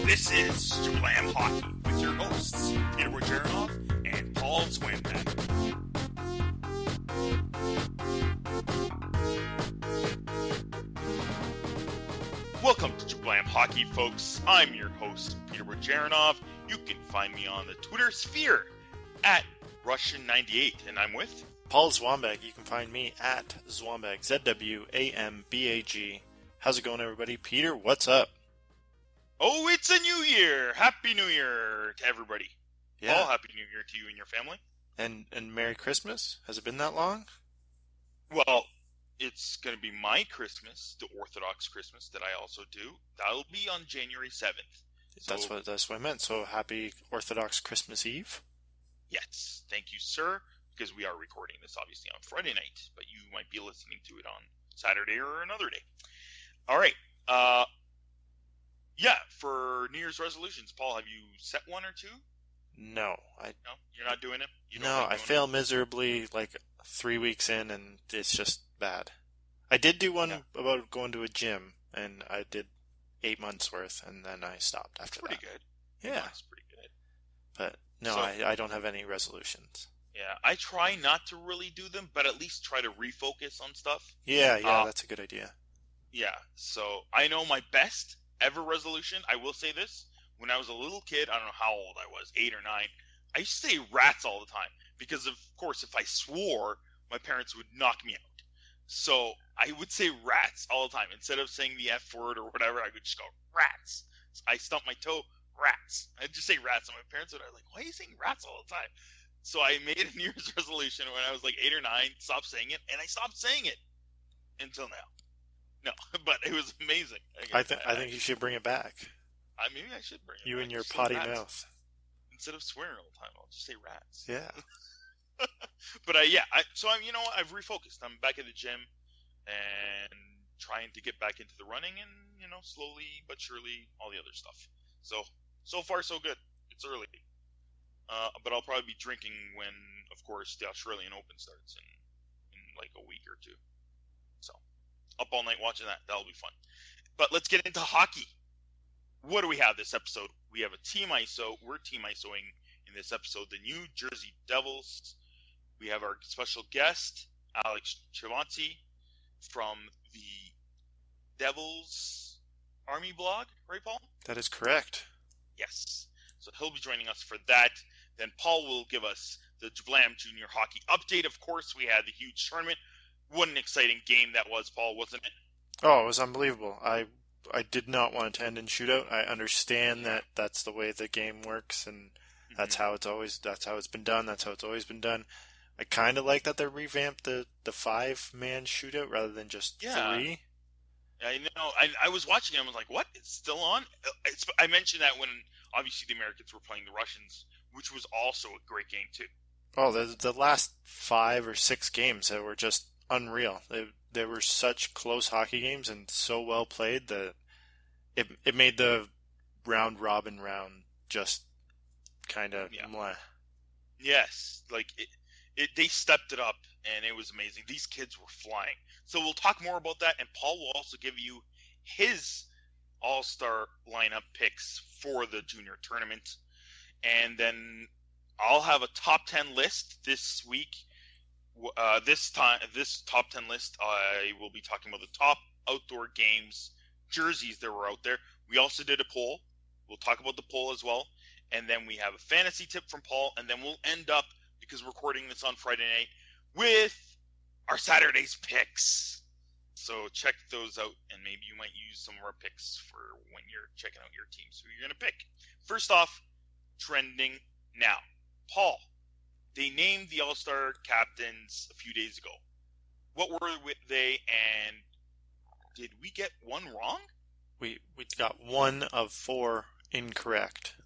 This is Slam Hockey with your hosts, Peter Wojernoff and Paul Swinbeck. Welcome to Slam Hockey, folks. I'm your host, Peter Wojernoff. You can find me on the Twitter sphere at Russian98, and I'm with Paul Zwambag. You can find me at Zwambag, ZWAMBAG. How's it going, everybody? Peter, what's up? Oh, it's a new year! Happy New Year to everybody. Yeah. Paul, Happy New Year to you and your family. And Merry Christmas? Has it been that long? Well, it's going to be my Christmas, the Orthodox Christmas that I also do. That'll be on January 7th. So, that's what I meant. So happy Orthodox Christmas Eve? Yes. Thank you, sir, because we are recording this obviously on Friday night, but you might be listening to it on Saturday or another day. All right. Yeah, for New Year's resolutions, Paul, have you set one or two? No. No? You're not doing it? I fail miserably like 3 weeks in, and it's just bad. I did do one about going to a gym, and I did 8 months worth, and then I stopped after that. Pretty good. Yeah. That's pretty good. But no, so, I don't have any resolutions. Yeah, I try not to really do them, but at least try to refocus on stuff. Yeah, that's a good idea. Yeah, so I know my best ever resolution, I will say this, when I was a little kid, I don't know how old I was, 8 or 9, I used to say rats all the time, because of course if I swore, my parents would knock me out. So I would say rats all the time. Instead of saying the F word or whatever, I would just go, rats. I stumped my toe, rats. I'd just say rats, and my parents would be like, why are you saying rats all the time? So I made a New Year's resolution when I was like 8 or 9, stop saying it, and I stopped saying it until now. No, but it was amazing. I think you should bring it back. Maybe I should bring it back. You and your potty mouth. Instead of swearing all the time, I'll just say rats. Yeah. But so I've refocused. I'm back at the gym and trying to get back into the running and, slowly but surely all the other stuff. So far so good. It's early. But I'll probably be drinking when, of course, the Australian Open starts in like a week or two. So, up all night watching that. That'll be fun. But let's get into hockey. What do we have this episode? We have a Team ISO. We're Team ISOing in this episode the New Jersey Devils. We have our special guest, Alex Chavanti, from the Devils Army blog. Right, Paul? That is correct. Yes. So he'll be joining us for that. Then Paul will give us the Vlam Junior Hockey update. Of course, we had the huge tournament. What an exciting game that was, Paul, wasn't it? Oh, it was unbelievable. I did not want it to end in shootout. I understand that that's the way the game works, and that's how it's been done. That's how it's always been done. I kind of like that they revamped the 5-man shootout rather than just 3. I know. I was watching it and I was like, what? It's still on? I mentioned that when obviously the Americans were playing the Russians, which was also a great game too. Oh, the last 5 or 6 games that were just unreal. They were such close hockey games and so well played that it made the round robin round just kind of meh. Yes, like they stepped it up and it was amazing. These kids were flying. So we'll talk more about that, and Paul will also give you his all-star lineup picks for the junior tournament. And then I'll have a top 10 list this week. This top 10 list, I will be talking about the top outdoor games jerseys that were out there. We also did a poll. We'll talk about the poll as well. And then we have a fantasy tip from Paul. And then we'll end up, because we're recording this on Friday night, with our Saturday's picks. So check those out, and maybe you might use some of our picks for when you're checking out your teams who you're going to pick. First off, trending now. Paul, they named the All-Star captains a few days ago. What were they, and did we get one wrong? We got 1 of 4 incorrect.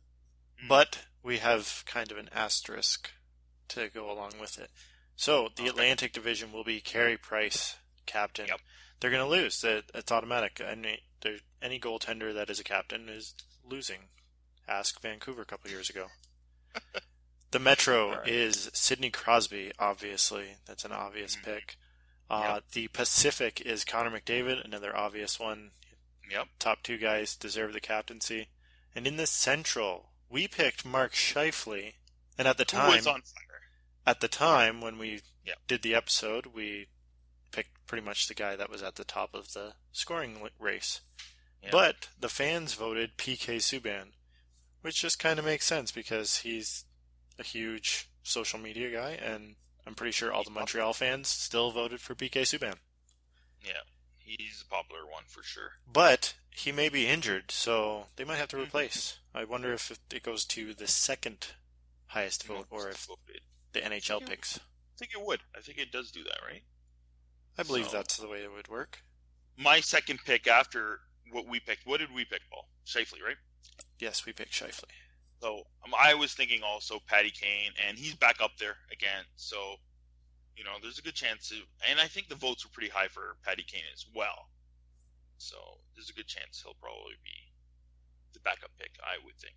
But we have kind of an asterisk to go along with it. So the Atlantic Division will be Carey Price, captain. Yep. They're going to lose. It's automatic. Any goaltender that is a captain is losing. Ask Vancouver a couple years ago. The Metro is Sidney Crosby, obviously. That's an obvious pick. The Pacific is Connor McDavid, another obvious one. Yep. Top 2 guys deserve the captaincy. And in the Central, we picked Mark Scheifele. And Who was on fire. at the time when we Yeah. did the episode, we picked pretty much the guy that was at the top of the scoring race. Yeah. But the fans voted PK Subban, which just kind of makes sense because he's a huge social media guy, and I'm pretty sure all the Montreal fans still voted for PK Subban. Yeah, he's a popular one for sure. But he may be injured, so they might have to replace. I wonder if it goes to the second highest vote, or if the NHL picks. I think it would. I think it does do that, right? I believe that's the way it would work. My second pick after what we picked, what did we pick, Paul? Scheifele, right? Yes, we picked Scheifele. So I was thinking also Patty Kane, and he's back up there again. So, there's a good chance and I think the votes were pretty high for Patty Kane as well. So there's a good chance he'll probably be the backup pick, I would think.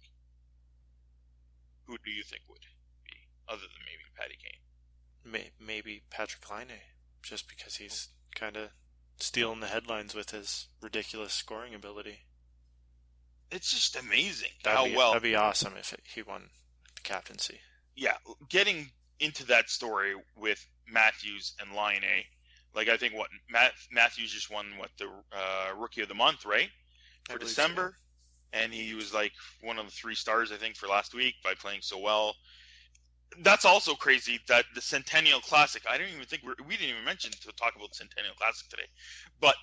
Who do you think would be, other than maybe Patty Kane? Maybe Patrick Laine, just because he's kind of stealing the headlines with his ridiculous scoring ability. It's just amazing That'd be awesome if he won the captaincy. Yeah, getting into that story with Matthews and Laine, I think Matthews just won the Rookie of the Month, right? For December. So. And he was one of the 3 stars, I think, for last week by playing so well. That's also crazy that the Centennial Classic, I didn't even think we didn't even mention to talk about the Centennial Classic today. But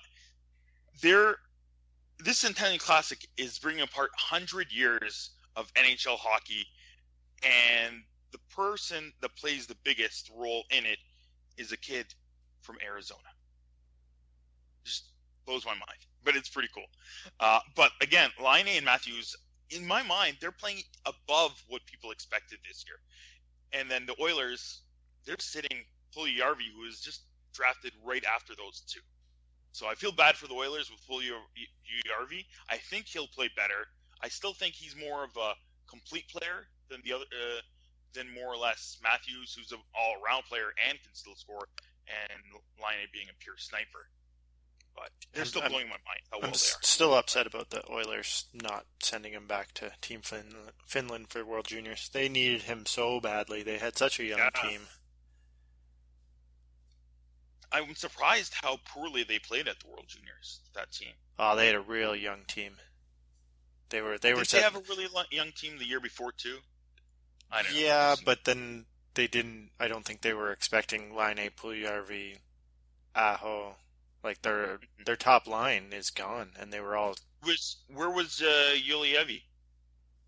this Centennial Classic is bringing apart 100 years of NHL hockey, and the person that plays the biggest role in it is a kid from Arizona. Just blows my mind, but it's pretty cool. But again, Laine and Matthews, in my mind, they're playing above what people expected this year. And then the Oilers, they're sitting Puljujarvi, who was just drafted right after those two. So I feel bad for the Oilers with Puljujarvi. I think he'll play better. I still think he's more of a complete player than the other, than more or less Matthews, who's an all-around player and can still score, and Laine being a pure sniper. But they're still blowing my mind how well they are. I'm still upset about the Oilers not sending him back to Team Finland for World Juniors. They needed him so badly. They had such a young team. I'm surprised how poorly they played at the World Juniors, that team. Oh, they had a real young team. Did they have a really young team the year before, too? I don't know. Yeah, but then they didn't. I don't think they were expecting Laine, Puljujarvi, Aho. Their top line is gone, and they were all. Where was Juulievi?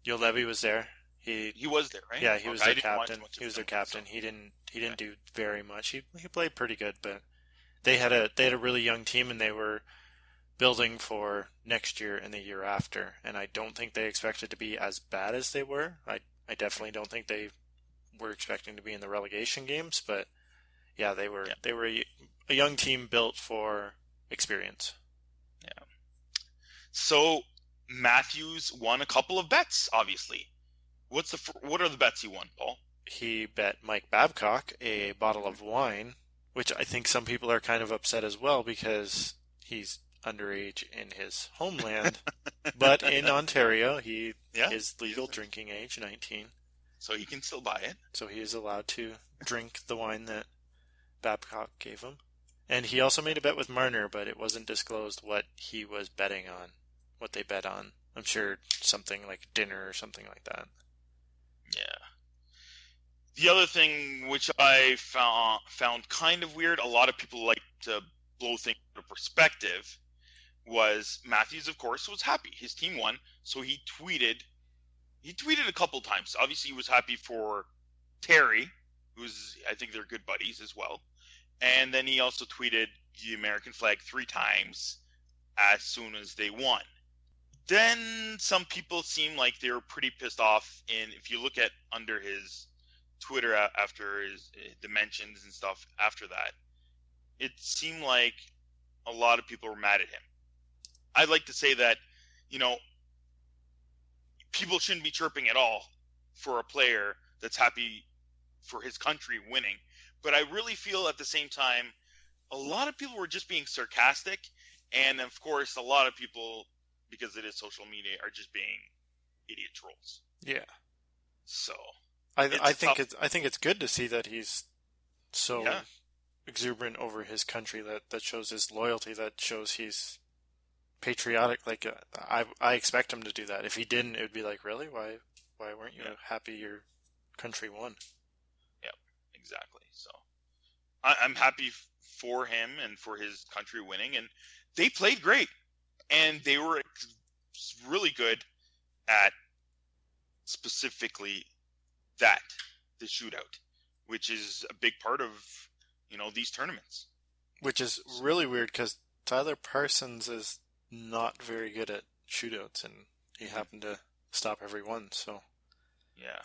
Juulievi was there. He was there, right? Yeah, he was their captain. He was their captain. He didn't do very much. He played pretty good, but they had a really young team, and they were building for next year and the year after. And I don't think they expected to be as bad as they were. I definitely don't think they were expecting to be in the relegation games, but yeah, they were a young team built for experience. Yeah. So Matthews won a couple of bets, obviously. What are the bets he won, Paul? He bet Mike Babcock a bottle of wine, which I think some people are kind of upset as well because he's underage in his homeland. But in Ontario, he is legal drinking age, 19. So he can still buy it. So he is allowed to drink the wine that Babcock gave him. And he also made a bet with Marner, but it wasn't disclosed what he was betting on, what they bet on. I'm sure something like dinner or something like that. Yeah. The other thing which I found kind of weird, a lot of people like to blow things out of perspective, was Matthews, of course, was happy. His team won, so he tweeted a couple times. Obviously, he was happy for Terry, who's, I think they're good buddies as well. And then he also tweeted the American flag 3 times as soon as they won. Then some people seem like they were pretty pissed off. And if you look at under his Twitter after his dimensions and stuff after that, it seemed like a lot of people were mad at him. I'd like to say that, people shouldn't be chirping at all for a player that's happy for his country winning. But I really feel at the same time, a lot of people were just being sarcastic. And of course, a lot of people, because it is social media, are just being idiot trolls. Yeah. So I it's a think tough. it's good to see that he's so Yeah, exuberant over his country, that shows his loyalty, that shows he's patriotic. Like I expect him to do that. If he didn't, it would be like, really? Why weren't you yeah, happy your country won? yeah, exactly. So I'm happy for him and for his country winning, and they played great, and they were really good at specifically that the shootout, which is a big part of these tournaments. Which is really weird because Tyler Parsons is not very good at shootouts, and he Mm-hmm. happened to stop every one. So, Yeah.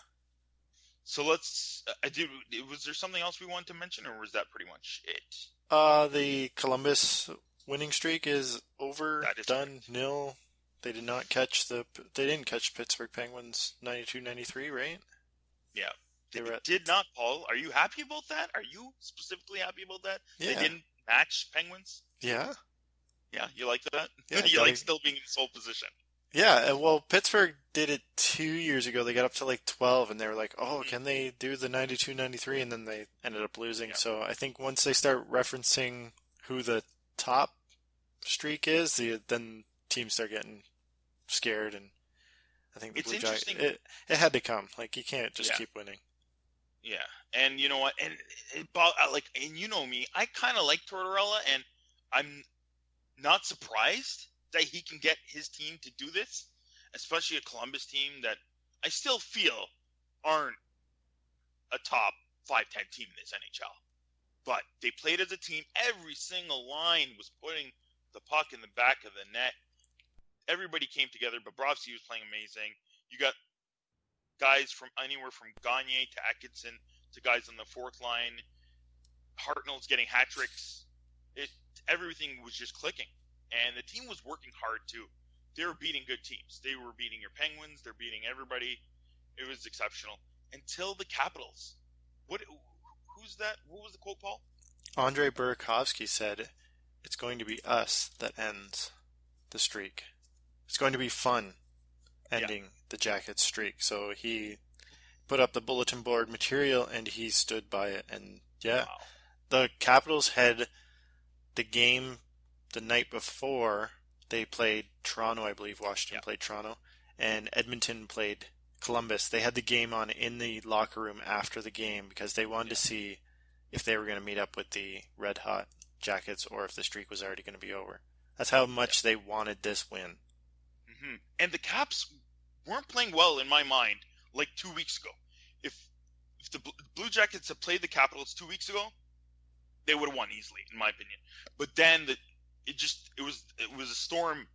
So let's. I did. Was there something else we wanted to mention, or was that pretty much it? the Columbus winning streak is over, That is done, correct. nil. They didn't catch Pittsburgh Penguins 92-93, right? Yeah. They They were at did not, Paul. Are you happy about that? Are you specifically happy about that? They yeah, didn't match Penguins? yeah, Yeah, you like that? yeah. You Gotta like still being in sole position? Yeah, and well, Pittsburgh did it 2 years ago. They got up to like 12, and they were like, "Oh, Mm, can they do the 92-93?" And then they ended up losing. yeah. So I think once they start referencing who the top streak is, then teams start getting scared, and I think the It's Blue Jacket interesting. it had to come. Like you can't just Yeah, keep winning. yeah. And you know what? And and you know me, I kind of like Tortorella, and I'm not surprised that he can get his team to do this, especially a Columbus team that I still feel aren't a top 5-10 team in this NHL. But they played as a team. Every single line was putting the puck in the back of the net. Everybody came together. Bobrovsky was playing amazing. You got guys from anywhere from Gagne to Atkinson to guys on the fourth line. Hartnell's getting hat tricks. It Everything was just clicking, and the team was working hard too. They were beating good teams. They were beating your Penguins. They're beating everybody. It was exceptional until the Capitals. What? Who's that? What was the quote, Paul? Andrei Burakovsky said, "It's going to be us that ends the streak. It's going to be fun Yeah. ending the Jackets streak." So he put up the bulletin board material and he stood by it. And yeah, Wow. the Capitals had the game the night before. They played Toronto, I believe. Washington Yeah. played Toronto, and Edmonton played Columbus. They had the game on in the locker room after the game because they wanted Yeah. to see if they were going to meet up with the Red Hot Jackets or if the streak was already going to be over. That's how Yeah. much they wanted this win. And the Caps weren't playing well in my mind like 2 weeks ago. If the Blue Jackets had played the Capitals 2 weeks ago, they would have won easily, in my opinion. But then it was a storm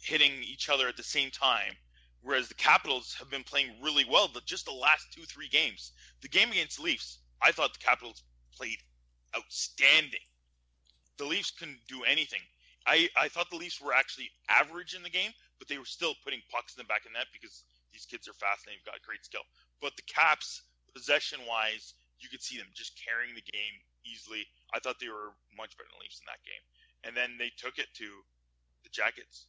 hitting each other at the same time. Whereas the Capitals have been playing really well, just the last 2-3 games. The game against the Leafs, I thought the Capitals played outstanding. The Leafs couldn't do anything. I thought the Leafs were actually average in the game, but they were still putting pucks in the back of the net because these kids are fast and they've got great skill. But the Caps, possession-wise, you could see them just carrying the game easily. I thought they were much better than the Leafs in that game. And then they took it to the Jackets.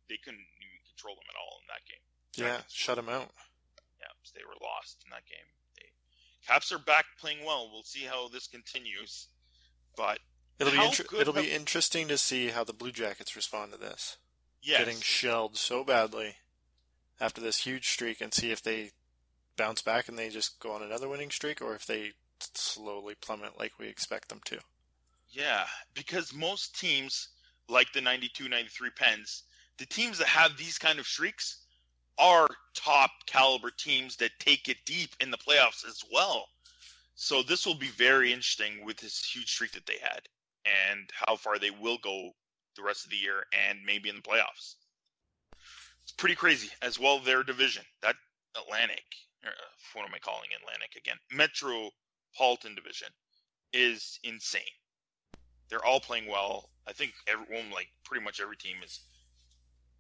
They couldn't even control them at all in that game. Yeah, Jackets, shut them out. yeah, they were lost in that game. Caps are back playing well. We'll see how this continues. But how good It'll have be interesting to see how the Blue Jackets respond to this. Getting yes. shelled so badly after this huge streak, and see if they bounce back and they just go on another winning streak, or if they slowly plummet like we expect them to. Yeah, because most teams, like the 92-93 Pens, the teams that have these kind of streaks are top caliber teams that take it deep in the playoffs as well. So this will be very interesting with this huge streak that they had and how far they will go the rest of the year and maybe in the playoffs. It's pretty crazy as well. Their division, that Atlantic, what am I calling Atlantic again? Metropolitan Division is insane. They're all playing well. I think everyone, like pretty much every team, is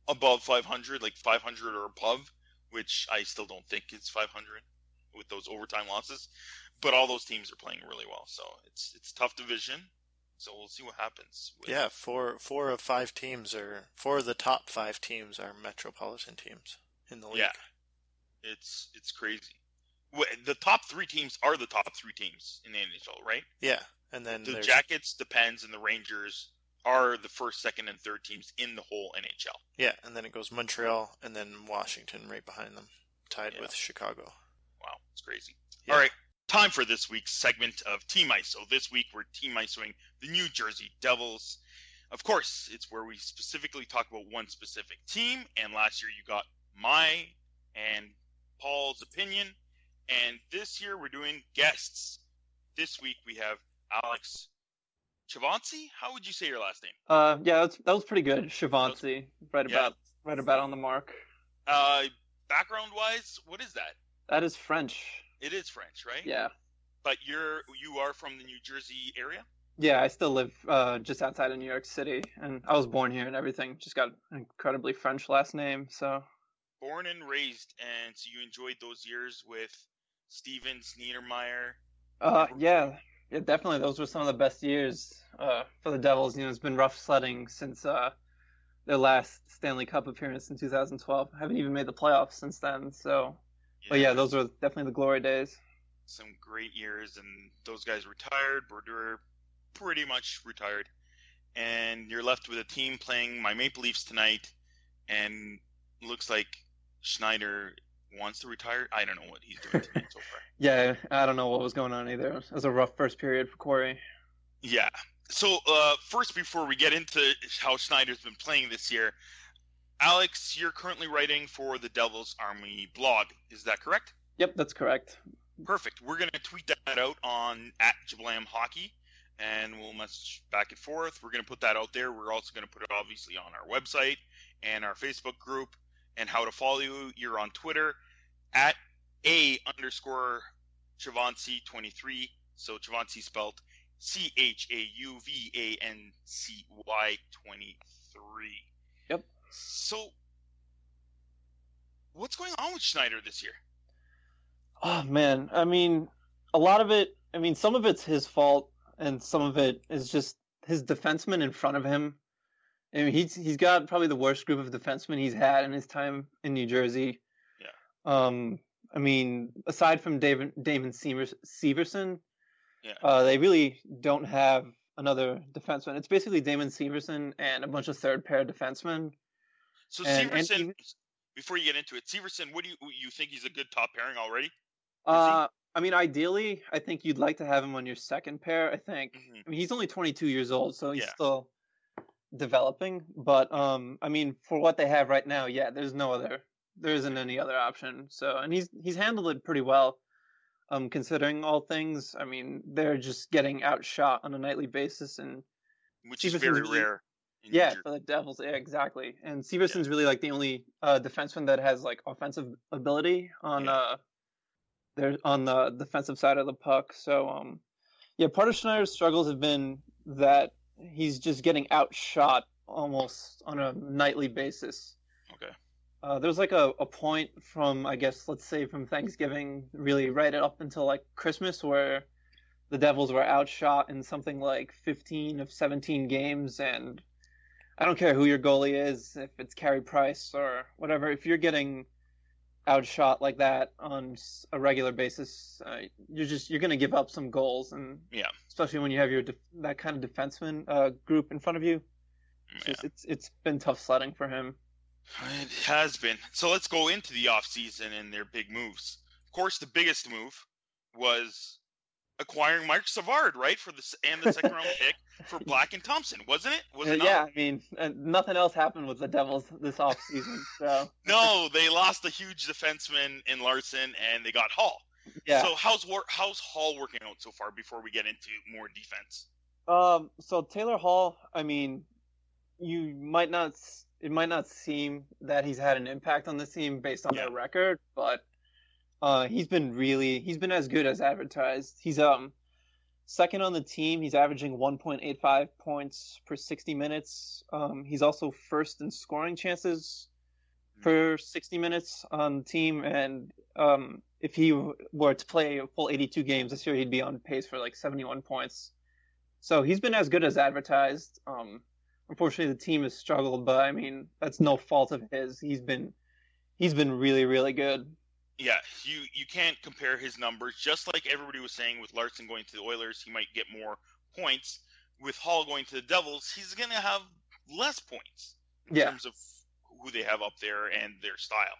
above 500, like 500 or above, which I still don't think is 500 with those overtime losses. But all those teams are playing really well, so it's a tough division. So we'll see what happens. Yeah, four of the top 5 teams are metropolitan teams. in the league. Yeah, it's crazy. The top 3 teams are the top 3 teams in the NHL, right? Yeah, and then the there's Jackets, the Pens, and the Rangers are the first, second, and third teams in the whole NHL. Yeah, and then it goes Montreal and then Washington right behind them, tied with Chicago. Wow, it's crazy. Yeah. All right, time for this week's segment of Team ISO. This week we're Team ISOing the New Jersey Devils. Of course, it's where we specifically talk about one specific team, and last year you got my and Paul's opinion, and this year we're doing guests. This week we have Alex Chavancy. How would you say your last name? Yeah, that was pretty good. Chavancy, right about on the mark. Background wise, what is that? That is French. It is French, right? Yeah. But you are from the New Jersey area? Yeah, I still live just outside of New York City, and I was born here and everything. Just got an incredibly French last name, so. Born and raised, and so you enjoyed those years with Stevens, Niedermeyer. Yeah, definitely. Those were some of the best years for the Devils. You know, it's been rough sledding since their last Stanley Cup appearance in 2012. Haven't even made the playoffs since then. So, but yeah, those were definitely the glory days. Some great years, and those guys retired. Brodeur pretty much retired, and you're left with a team playing my Maple Leafs tonight, and looks like Schneider wants to retire. I don't know what he's doing tonight so far. Yeah, I don't know what was going on either. It was a rough first period for Corey. Yeah. So first, before we get into how Schneider's been playing this year, Alex, you're currently writing for the Devils Army blog. Is that correct? Yep, that's correct. Perfect. We're going to tweet that out on @JablamHockey, and we'll message back and forth. We're going to put that out there. We're also going to put it obviously on our website and our Facebook group. And how to follow you, you're on Twitter @A_Chavancy23. So Chavancy spelled CHAUVANCY23. Yep. So what's going on with Schneider this year? Oh man, I mean, a lot of it. I mean, some of it's his fault, and some of it is just his defensemen in front of him. I mean, he's got probably the worst group of defensemen he's had in his time in New Jersey. Yeah. I mean, aside from Damon Severson, yeah. They really don't have another defenseman. It's basically Damon Severson and a bunch of third pair defensemen. So Severson, before you get into it, Severson, what do you think he's a good top pairing already? I mean, ideally, I think you'd like to have him on your second pair. I think. Mm-hmm. I mean, he's only 22 years old, so he's still developing. But I mean, for what they have right now, there isn't any other option. So, and he's handled it pretty well, considering all things. I mean, they're just getting outshot on a nightly basis, and which is very rare. For the Devils, yeah, exactly. And Severson's really like the only defenseman that has like offensive ability on they're on the defensive side of the puck. So part of Schneider's struggles have been that he's just getting outshot almost on a nightly basis. Okay. There's like a point from, I guess, let's say from Thanksgiving, really right up until like Christmas, where the Devils were outshot in something like 15 of 17 games, and I don't care who your goalie is, if it's Carey Price or whatever, if you're getting outshot like that on a regular basis, you're going to give up some goals, and especially when you have that kind of defenseman group in front of you. It's been tough sledding for him. It has been. So let's go into the offseason and their big moves. Of course, the biggest move was acquiring Mark Savard, right, for the second round pick for Black and Thompson, wasn't it? Was it not? Yeah, I mean, nothing else happened with the Devils this offseason. So. No, they lost a huge defenseman in Larson, and they got Hall. Yeah. So how's Hall working out so far before we get into more defense? So Taylor Hall, I mean, it might not seem that he's had an impact on the team based on their record, but he's been as good as advertised. He's second on the team. He's averaging 1.85 points per 60 minutes. He's also first in scoring chances per 60 minutes on the team, and if he were to play a full 82 games this year, he'd be on pace for like 71 points. So he's been as good as advertised. Unfortunately, the team has struggled, but I mean, that's no fault of his. He's been he's been really, really good. Yeah, you can't compare his numbers. Just like everybody was saying with Larson going to the Oilers, he might get more points. With Hall going to the Devils, he's going to have less points in terms of who they have up there and their style.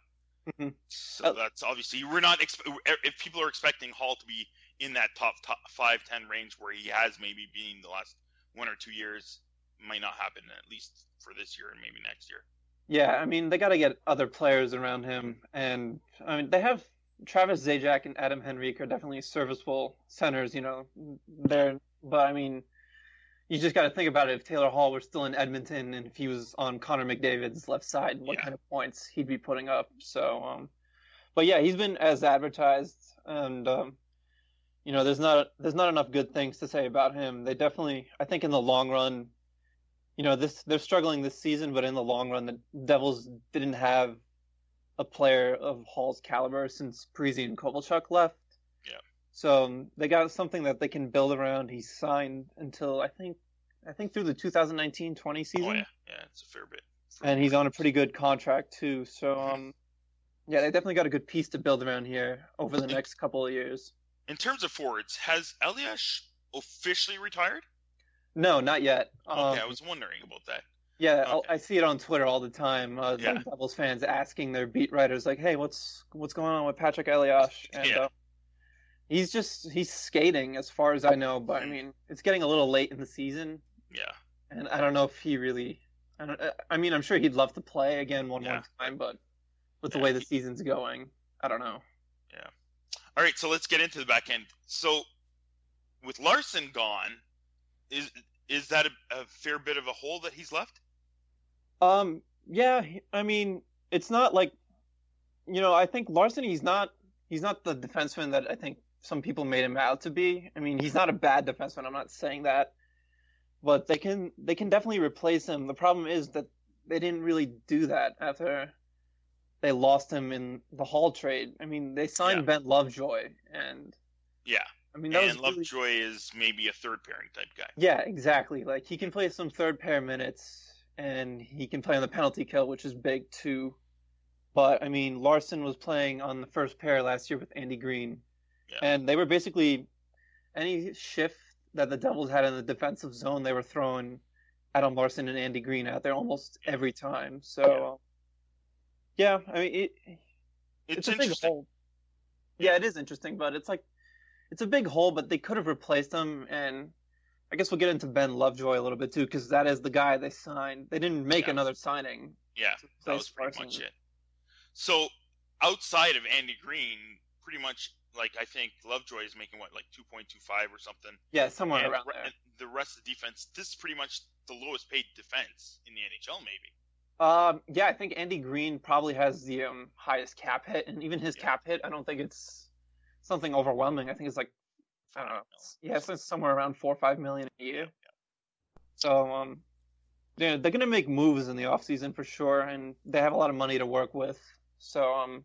Mm-hmm. So that's obviously we're not if people are expecting Hall to be in that top 5-10 range where he has maybe been the last 1 or 2 years, might not happen at least for this year and maybe next year. Yeah, I mean, they got to get other players around him, and I mean, they have Travis Zajac and Adam Henrique are definitely serviceable centers, but I mean, you just got to think about it. If Taylor Hall were still in Edmonton and if he was on Connor McDavid's left side, what kind of points he'd be putting up. So, but yeah, he's been as advertised, and there's not enough good things to say about him. They definitely, I think, in the long run, they're struggling this season, but in the long run, the Devils didn't have a player of Hall's caliber since Parise and Kovalchuk left. Yeah. So they got something that they can build around. He's signed until I think through the 2019-20 season. Oh yeah, it's a fair bit. And he's on a pretty good contract too. So they definitely got a good piece to build around here over the next couple of years. In terms of forwards, has Elias officially retired? No, not yet. Okay, I was wondering about that. Yeah, Okay. I see it on Twitter all the time. Yeah. Devils fans asking their beat writers like, "Hey, what's going on with Patrick Elias?" And he's skating as far as I know, but I mean, it's getting a little late in the season. Yeah. And I don't know if he really. I mean, I'm sure he'd love to play again one more time, but with the way the season's going, I don't know. Yeah. All right, so let's get into the back end. So, with Larson gone, is that a fair bit of a hole that he's left? Yeah. I mean, it's not like, I think Larson. He's not the defenseman that I think some people made him out to be. I mean, he's not a bad defenseman. I'm not saying that, but they can definitely replace him. The problem is that they didn't really do that after they lost him in the Hall trade. I mean, they signed Ben Lovejoy, and I mean, Lovejoy is maybe a third pairing type guy. Yeah, exactly. Like, he can play some third pair minutes, and he can play on the penalty kill, which is big too. But I mean, Larson was playing on the first pair last year with Andy Green, and they were basically any shift that the Devils had in the defensive zone, they were throwing Adam Larson and Andy Green out there almost every time. So, I mean, it's a big hole. Yeah, it is interesting, but it's a big hole. But they could have replaced him, and I guess we'll get into Ben Lovejoy a little bit too, because that is the guy they signed. They didn't make another signing. Yeah, that was pretty much it. So outside of Andy Green, pretty much, like, I think Lovejoy is making like 2.25 or something. Yeah, somewhere around there. And the rest of the defense, this is pretty much the lowest paid defense in the NHL, maybe. Yeah, I think Andy Green probably has the highest cap hit, and even his cap hit, I don't think it's something overwhelming. I think it's like, I don't know. Yeah, it's somewhere around $4 or $5 million a year. So, they're gonna make moves in the offseason for sure, and they have a lot of money to work with. So,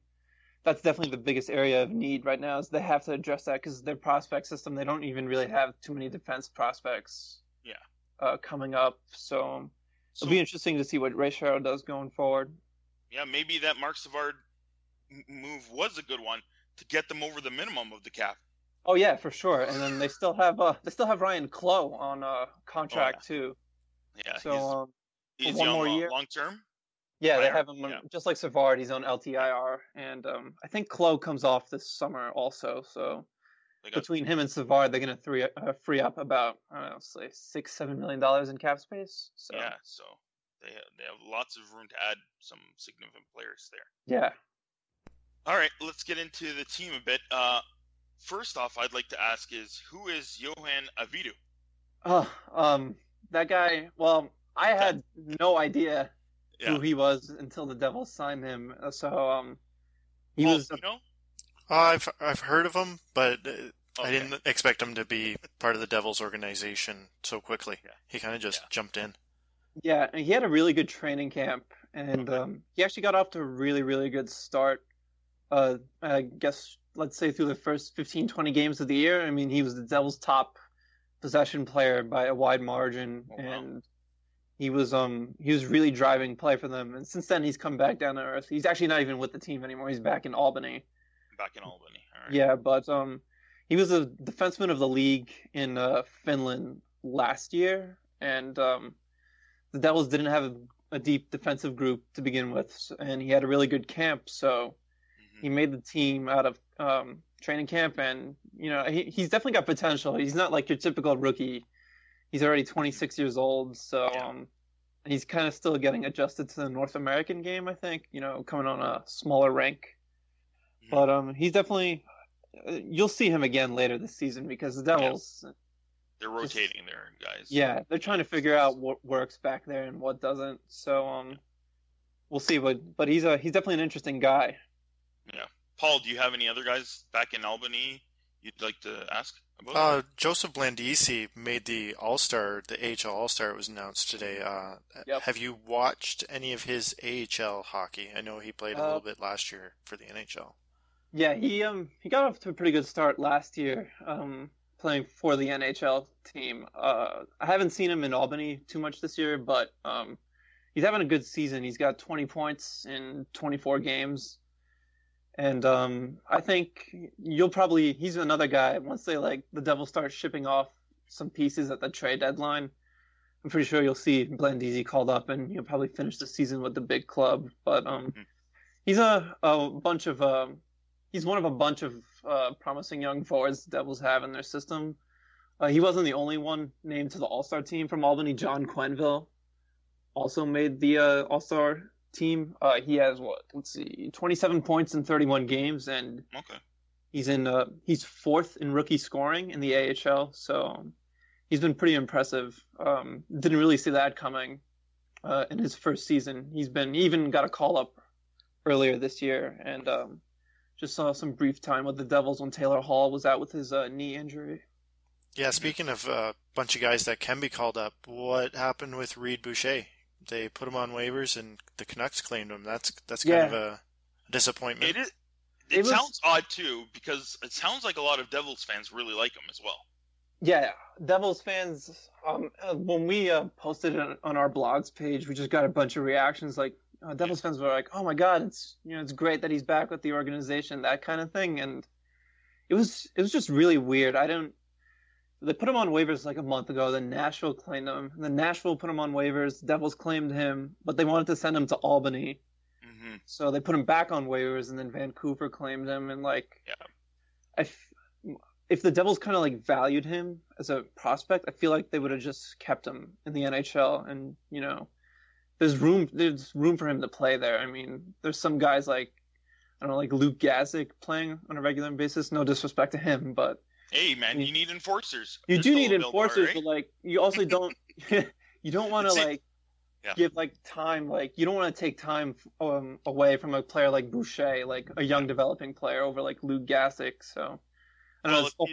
that's definitely the biggest area of need right now, is they have to address that, because their prospect system, they don't even really have too many defense prospects coming up. So it'll be interesting to see what Ray Sherrill does going forward. Yeah, maybe that Mark Savard move was a good one to get them over the minimum of the cap. Oh yeah, for sure. And then they still have Ryan Clough on contract too. Yeah. So is one he more on year. Long term? Yeah, they have him just like Savard. He's on LTIR, and I think Clough comes off this summer also. So between him and Savard, they're gonna free up about, I don't know, say $6-7 million in cap space. So so they have lots of room to add some significant players there. Yeah. All right, let's get into the team a bit. First off, I'd like to ask is, who is Johan Avidu? That guy. Well, I had no idea who he was until the Devils signed him. So he was. You know? I've heard of him, but I didn't expect him to be part of the Devils organization so quickly. Yeah. He kind of just jumped in. Yeah, and he had a really good training camp, and he actually got off to a really, really good start. I guess, let's say through the first 15-20 games of the year, I mean, he was the Devils' top possession player by a wide margin, and he was really driving play for them, and since then he's come back down to earth. He's actually not even with the team anymore. He's back in Albany. Back in Albany. All right. Yeah, but he was a defenseman of the league in Finland last year, and the Devils didn't have a deep defensive group to begin with, and he had a really good camp, so he made the team out of training camp, and he's definitely got potential. He's not like your typical rookie. He's already 26 years old, so and he's kind of still getting adjusted to the North American game, I think, coming on a smaller rank. But he's definitely you'll see him again later this season because the Devils they're rotating their guys. Yeah, they're trying to figure out what works back there and what doesn't. So we'll see. But he's definitely an interesting guy. Yeah, Paul, do you have any other guys back in Albany you'd like to ask about? Joseph Blandisi made the All-Star, the AHL All-Star. It was announced today. Yep. Have you watched any of his AHL hockey? I know he played a little bit last year for the NHL. Yeah, he got off to a pretty good start last year, playing for the NHL team. I haven't seen him in Albany too much this year, but he's having a good season. He's got 20 points in 24 games. And I think he's another guy, once the Devils start shipping off some pieces at the trade deadline, I'm pretty sure you'll see Blandisi called up and he'll probably finish the season with the big club. But he's he's one of a bunch of promising young forwards the Devils have in their system. He wasn't the only one named to the All-Star team from Albany. John Quenneville also made the All-Star team. He has 27 points in 31 games, and he's fourth in rookie scoring in the AHL. So he's been pretty impressive. Didn't really see that coming in his first season. He even got a call up earlier this year, and just saw some brief time with the Devils when Taylor Hall was out with his knee injury. Yeah, speaking of a bunch of guys that can be called up, what happened with Reed Boucher? They put him on waivers, and the Canucks claimed him. That's kind of a disappointment. It sounds odd, too, because it sounds like a lot of Devils fans really like him as well. Yeah, Devils fans, when we posted it on our blogs page, we just got a bunch of reactions like, Devils fans were like, "Oh my God, it's great that he's back with the organization," that kind of thing, and it was just really weird. They put him on waivers like a month ago. Then Nashville claimed him. Then Nashville put him on waivers. Devils claimed him, but they wanted to send him to Albany, so they put him back on waivers. And then Vancouver claimed him, and if the Devils kind of valued him as a prospect, I feel like they would have just kept him in the NHL, and there's room for him to play there. I mean, there's some guys like Luke Gazik playing on a regular basis. No disrespect to him, but hey, man, you need enforcers. You do need enforcers, but you also don't you don't want to give time. You don't want to take time away from a player like Boucher, a young developing player, over Luke Gazik. So I don't know.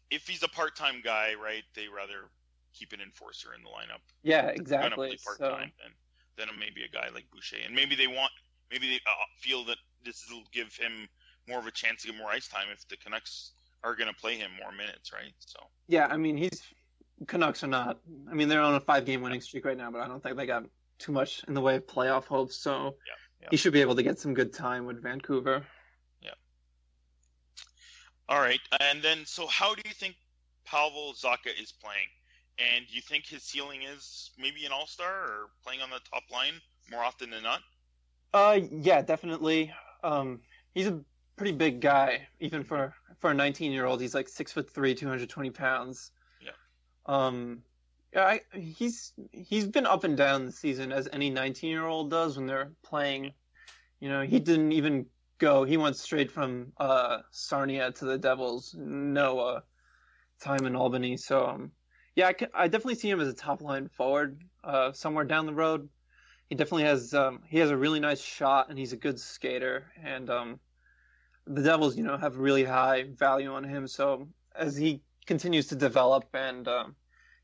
If he's a part-time guy, right, they rather keep an enforcer in the lineup. Yeah, exactly. Part-time than maybe a guy like Boucher, and maybe they feel that this will give him more of a chance to get more ice time if the Canucks are going to play him more minutes, right? So yeah, I mean, Canucks are not. I mean, they're on a 5-game winning streak right now, but I don't think they got too much in the way of playoff hopes. So he should be able to get some good time with Vancouver. Yeah. All right, and then so how do you think Pavel Zacha is playing? And do you think his ceiling is maybe an all-star or playing on the top line more often than not? Yeah, definitely. He's a pretty big guy, even for a 19-year-old. He's 6'3", 220 pounds. Yeah. He's been up and down the season, as any 19-year-old does when they're playing. He didn't even go. He went straight from Sarnia to the Devils. No time in Albany. So yeah, I definitely see him as a top line forward somewhere down the road. He definitely has he has a really nice shot, and he's a good skater. And the Devils, have really high value on him. So as he continues to develop, and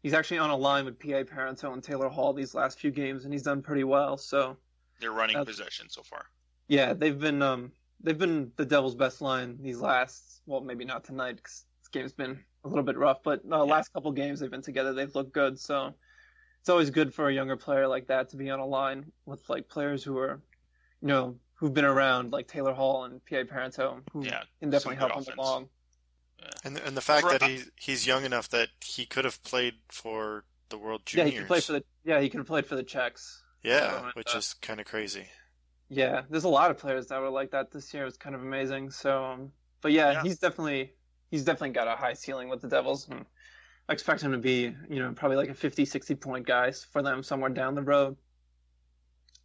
he's actually on a line with P.A. Parenteau and Taylor Hall these last few games, and he's done pretty well. So they're running possession so far. Yeah, they've been the Devils' best line these last. Well, maybe not tonight because this game's been a little bit rough, but last couple games they've been together. They've looked good. So it's always good for a younger player like that to be on a line with like players who are, who've been around, like Taylor Hall and P.A. Parento, who Yeah, can some definitely good help him offense. along. Yeah. And the fact that he's young enough that he could have played for the World Juniors. He could have played for the Czechs. Yeah, which is kind of crazy. Yeah, there's a lot of players that were like that this year. It was kind of amazing. So, but yeah, he's definitely got a high ceiling with the Devils. And I expect him to be, probably like a 50, 60 point guy for them somewhere down the road.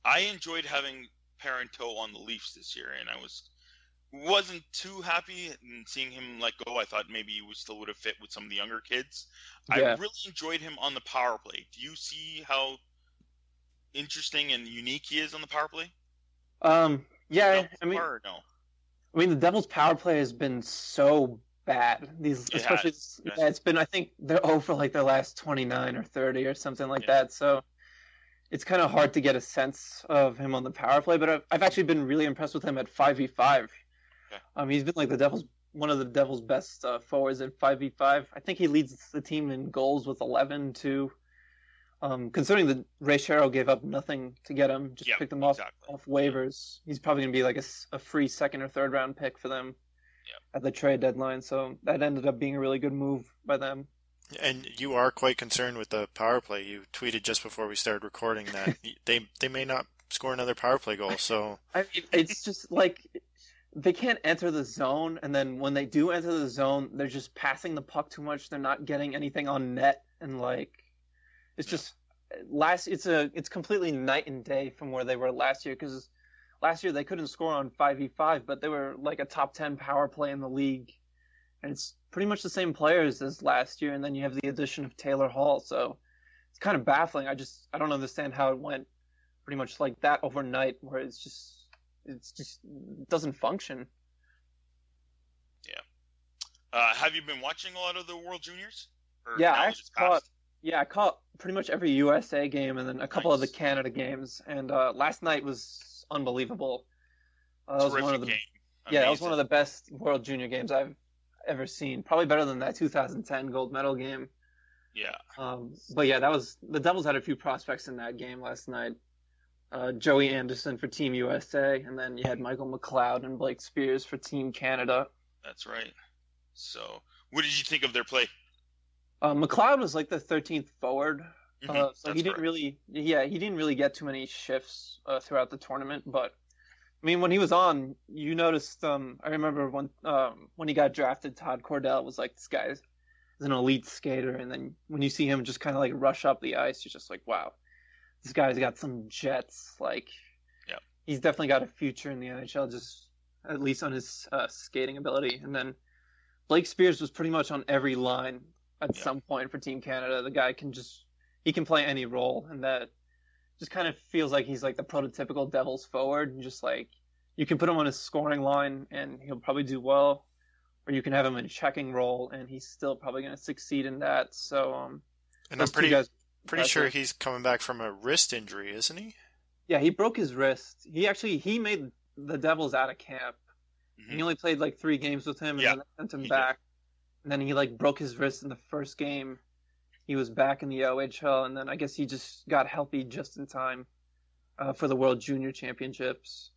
I enjoyed having Parento on the Leafs this year, and I wasn't too happy in seeing him let go. I thought maybe he still would have fit with some of the younger kids. Yeah. I really enjoyed him on the power play. Do you see how interesting and unique he is on the power play? Yeah, no? I mean, the Devils' power play has been so bad. It's been, I think they're 0 for like their last 29 or 30 or something like that. So it's kind of hard to get a sense of him on the power play. But I've actually been really impressed with him at 5v5. Okay. He's been like one of the Devils' best forwards at 5v5. I think he leads the team in goals with 11 too. Considering that Ray Sherrill gave up nothing to get him, just picked him off waivers. He's probably going to be like a free second or third round pick for them at the trade deadline. So that ended up being a really good move by them. And you are quite concerned with the power play. You tweeted just before we started recording that they may not score another power play goal. So I mean, it's just like they can't enter the zone, and then when they do enter the zone, they're just passing the puck too much. They're not getting anything on net, and like it's just it's completely night and day from where they were last year. Because last year they couldn't score on 5v5, but they were like a top 10 power play in the league, and it's pretty much the same players as last year. And then you have the addition of Taylor Hall, so it's kind of baffling. I don't understand how it went pretty much like that overnight, where it doesn't function. Yeah. Have you been watching a lot of the World Juniors? I caught pretty much every USA game and then a couple of the Canada games. And last night was unbelievable. That was one of the game. That was one of the best World Junior games I've ever seen. Probably better than that 2010 gold medal game. Yeah. But yeah, the Devils had a few prospects in that game last night. Joey Anderson for Team USA, and then you had Michael McLeod and Blake Spears for Team Canada. That's right. So, what did you think of their play? McLeod was like the 13th forward, so he didn't really get too many shifts throughout the tournament. But I mean, when he was on, you noticed. I remember when he got drafted, Todd Cordell was like, "This guy is an elite skater," and then when you see him just kind of like rush up the ice, you're just like, "Wow, this guy's got some jets." Like, he's definitely got a future in the NHL, just at least on his skating ability. And then Blake Spears was pretty much on every line at some point for Team Canada. The guy can play any role, and that just kind of feels like he's like the prototypical Devils forward. Just like you can put him on a scoring line and he'll probably do well, or you can have him in a checking role and he's still probably going to succeed in that. So, and I'm pretty sure he's coming back from a wrist injury, isn't he? Yeah, he broke his wrist. He made the Devils out of camp. Mm-hmm. He only played like 3 games with him, and then they sent him back. And then he like broke his wrist in the first game. He was back in the OHL, and then I guess he just got healthy just in time for the World Junior Championships.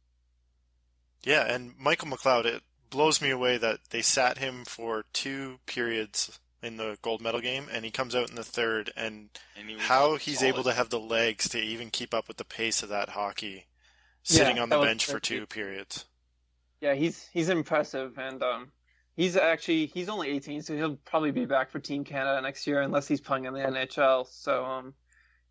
Yeah, and Michael McLeod, it blows me away that they sat him for 2 periods in the gold medal game, and he comes out in the third, and how he's able to have the legs to even keep up with the pace of that hockey, sitting on the bench for 2 periods. Yeah, he's impressive, and he's only 18, so he'll probably be back for Team Canada next year, unless he's playing in the NHL. So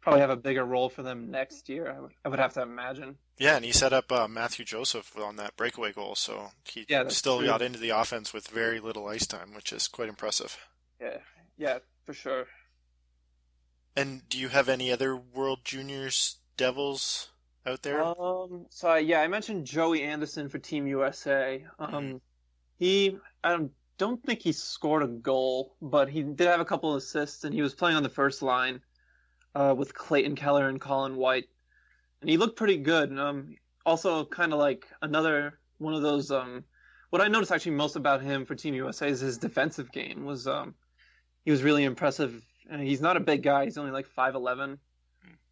probably have a bigger role for them next year, I would have to imagine. Yeah, and he set up Matthew Joseph on that breakaway goal, so he still got into the offense with very little ice time, which is quite impressive. Yeah, for sure. And do you have any other World Juniors Devils out there? I mentioned Joey Anderson for Team USA. I don't think he scored a goal, but he did have a couple of assists, and he was playing on the first line with Clayton Keller and Colin White, and he looked pretty good. And also kind of like another one of those. What I noticed actually most about him for Team USA is his defensive game. He was really impressive. And he's not a big guy. He's only like 5'11",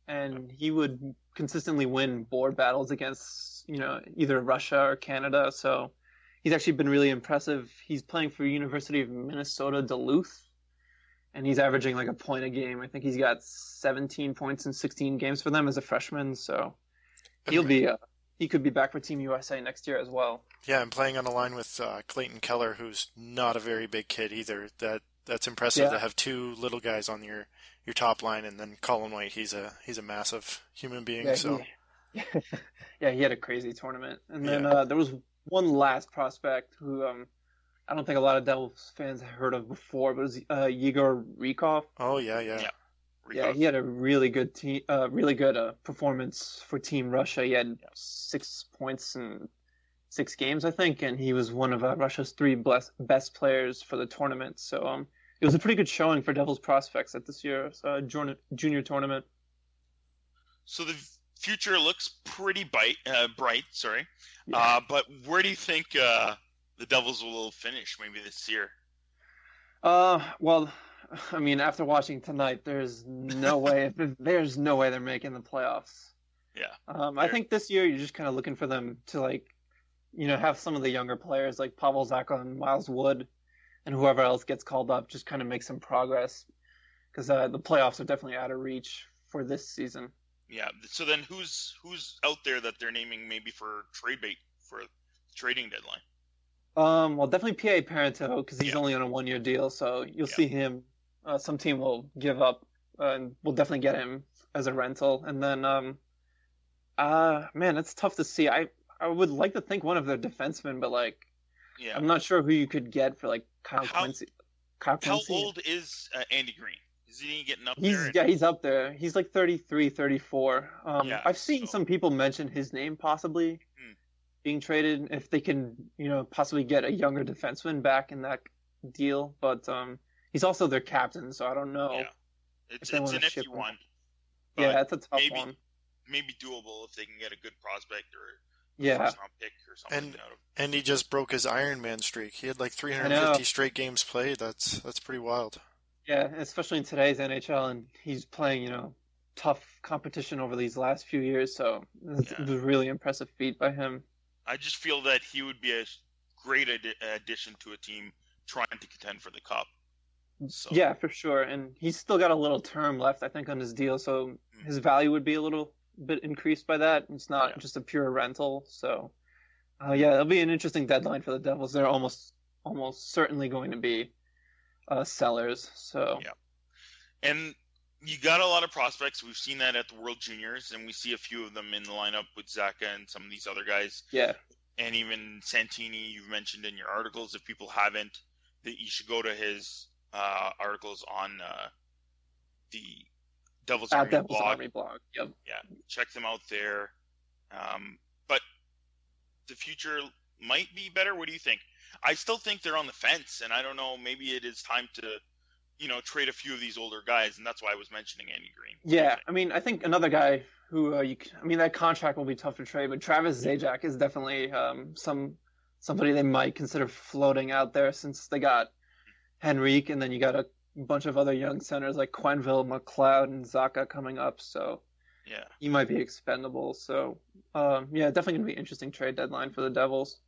and he would consistently win board battles against, either Russia or Canada. So he's actually been really impressive. He's playing for University of Minnesota Duluth, and he's averaging like a point a game. I think he's got 17 points in 16 games for them as a freshman. So he could be back for Team USA next year as well. Yeah, I'm playing on a line with Clayton Keller, who's not a very big kid either. That's impressive to have two little guys on your top line, and then Colin White. He's a massive human being. He had a crazy tournament, and then there was one last prospect who I don't think a lot of Devils fans have heard of before, but it was Yegor Rykov. Oh yeah. Yeah, he had a really good performance for Team Russia. He had 6 points in 6 games, I think, and he was one of Russia's 3 best players for the tournament. So it was a pretty good showing for Devils prospects at this year's junior tournament. So the future looks pretty bright. Yeah. But where do you think the Devils will finish maybe this year? Well, I mean, after watching tonight, there's no way they're making the playoffs. Yeah. I think this year you're just kind of looking for them to have some of the younger players like Pavel Zacha and Miles Wood and whoever else gets called up just kind of make some progress, because the playoffs are definitely out of reach for this season. Yeah. So then who's out there that they're naming maybe for trade bait for trading deadline? Well, definitely P.A. Parenteau, because he's only on a 1-year deal, so you'll see him. Some team will give up, and we'll definitely get him as a rental. And then, man, it's tough to see. I would like to think one of their defensemen, but I'm not sure who you could get for Kyle Quincy. How old is Andy Green? Is he getting up there? Yeah, he's up there. He's 33, 34. I've seen some people mention his name possibly being traded if they can, possibly get a younger defenseman back in that deal. But he's also their captain, so I don't know. Yeah, it's an iffy one. Yeah, it's a tough one. Maybe doable if they can get a good prospect or first round pick or something. And he just broke his Ironman streak. He had 350 straight games played. That's pretty wild. Yeah, especially in today's NHL, and he's playing, tough competition over these last few years. So it was a really impressive feat by him. I just feel that he would be a great addition to a team trying to contend for the Cup. So. Yeah, for sure. And he's still got a little term left, I think, on his deal. So his value would be a little bit increased by that. It's not just a pure rental. So, it'll be an interesting deadline for the Devils. They're almost certainly going to be sellers. So. Yeah. And you got a lot of prospects. We've seen that at the World Juniors, and we see a few of them in the lineup with Zacha and some of these other guys. Yeah. And even Santini, you've mentioned in your articles. If people haven't, that you should go to his articles on the Devils Army blog. Yep. Yeah, check them out there. But the future might be better. What do you think? I still think they're on the fence, and I don't know. Maybe it is time to, trade a few of these older guys, and that's why I was mentioning Andy Green. Yeah, I mean, I think another guy who that contract will be tough to trade, but Travis Zajac is definitely somebody they might consider floating out there, since they got Henrique, and then you got a bunch of other young centers like Quenneville, McLeod, and Zacha coming up. So he might be expendable. So definitely gonna be an interesting trade deadline for the Devils.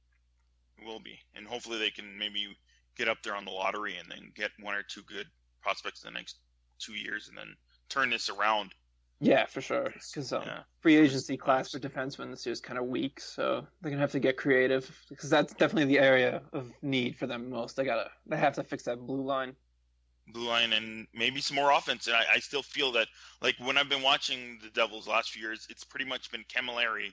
It will be, and hopefully they can maybe get up there on the lottery and then get 1 or 2 good prospects in the next 2 years, and then turn this around. Yeah, for sure. Because free agency class for defensemen this year is kind of weak, so they're gonna have to get creative, because that's definitely the area of need for them most. They have to fix that blue line, and maybe some more offense. And I still feel that, when I've been watching the Devils last few years, it's pretty much been Camilleri,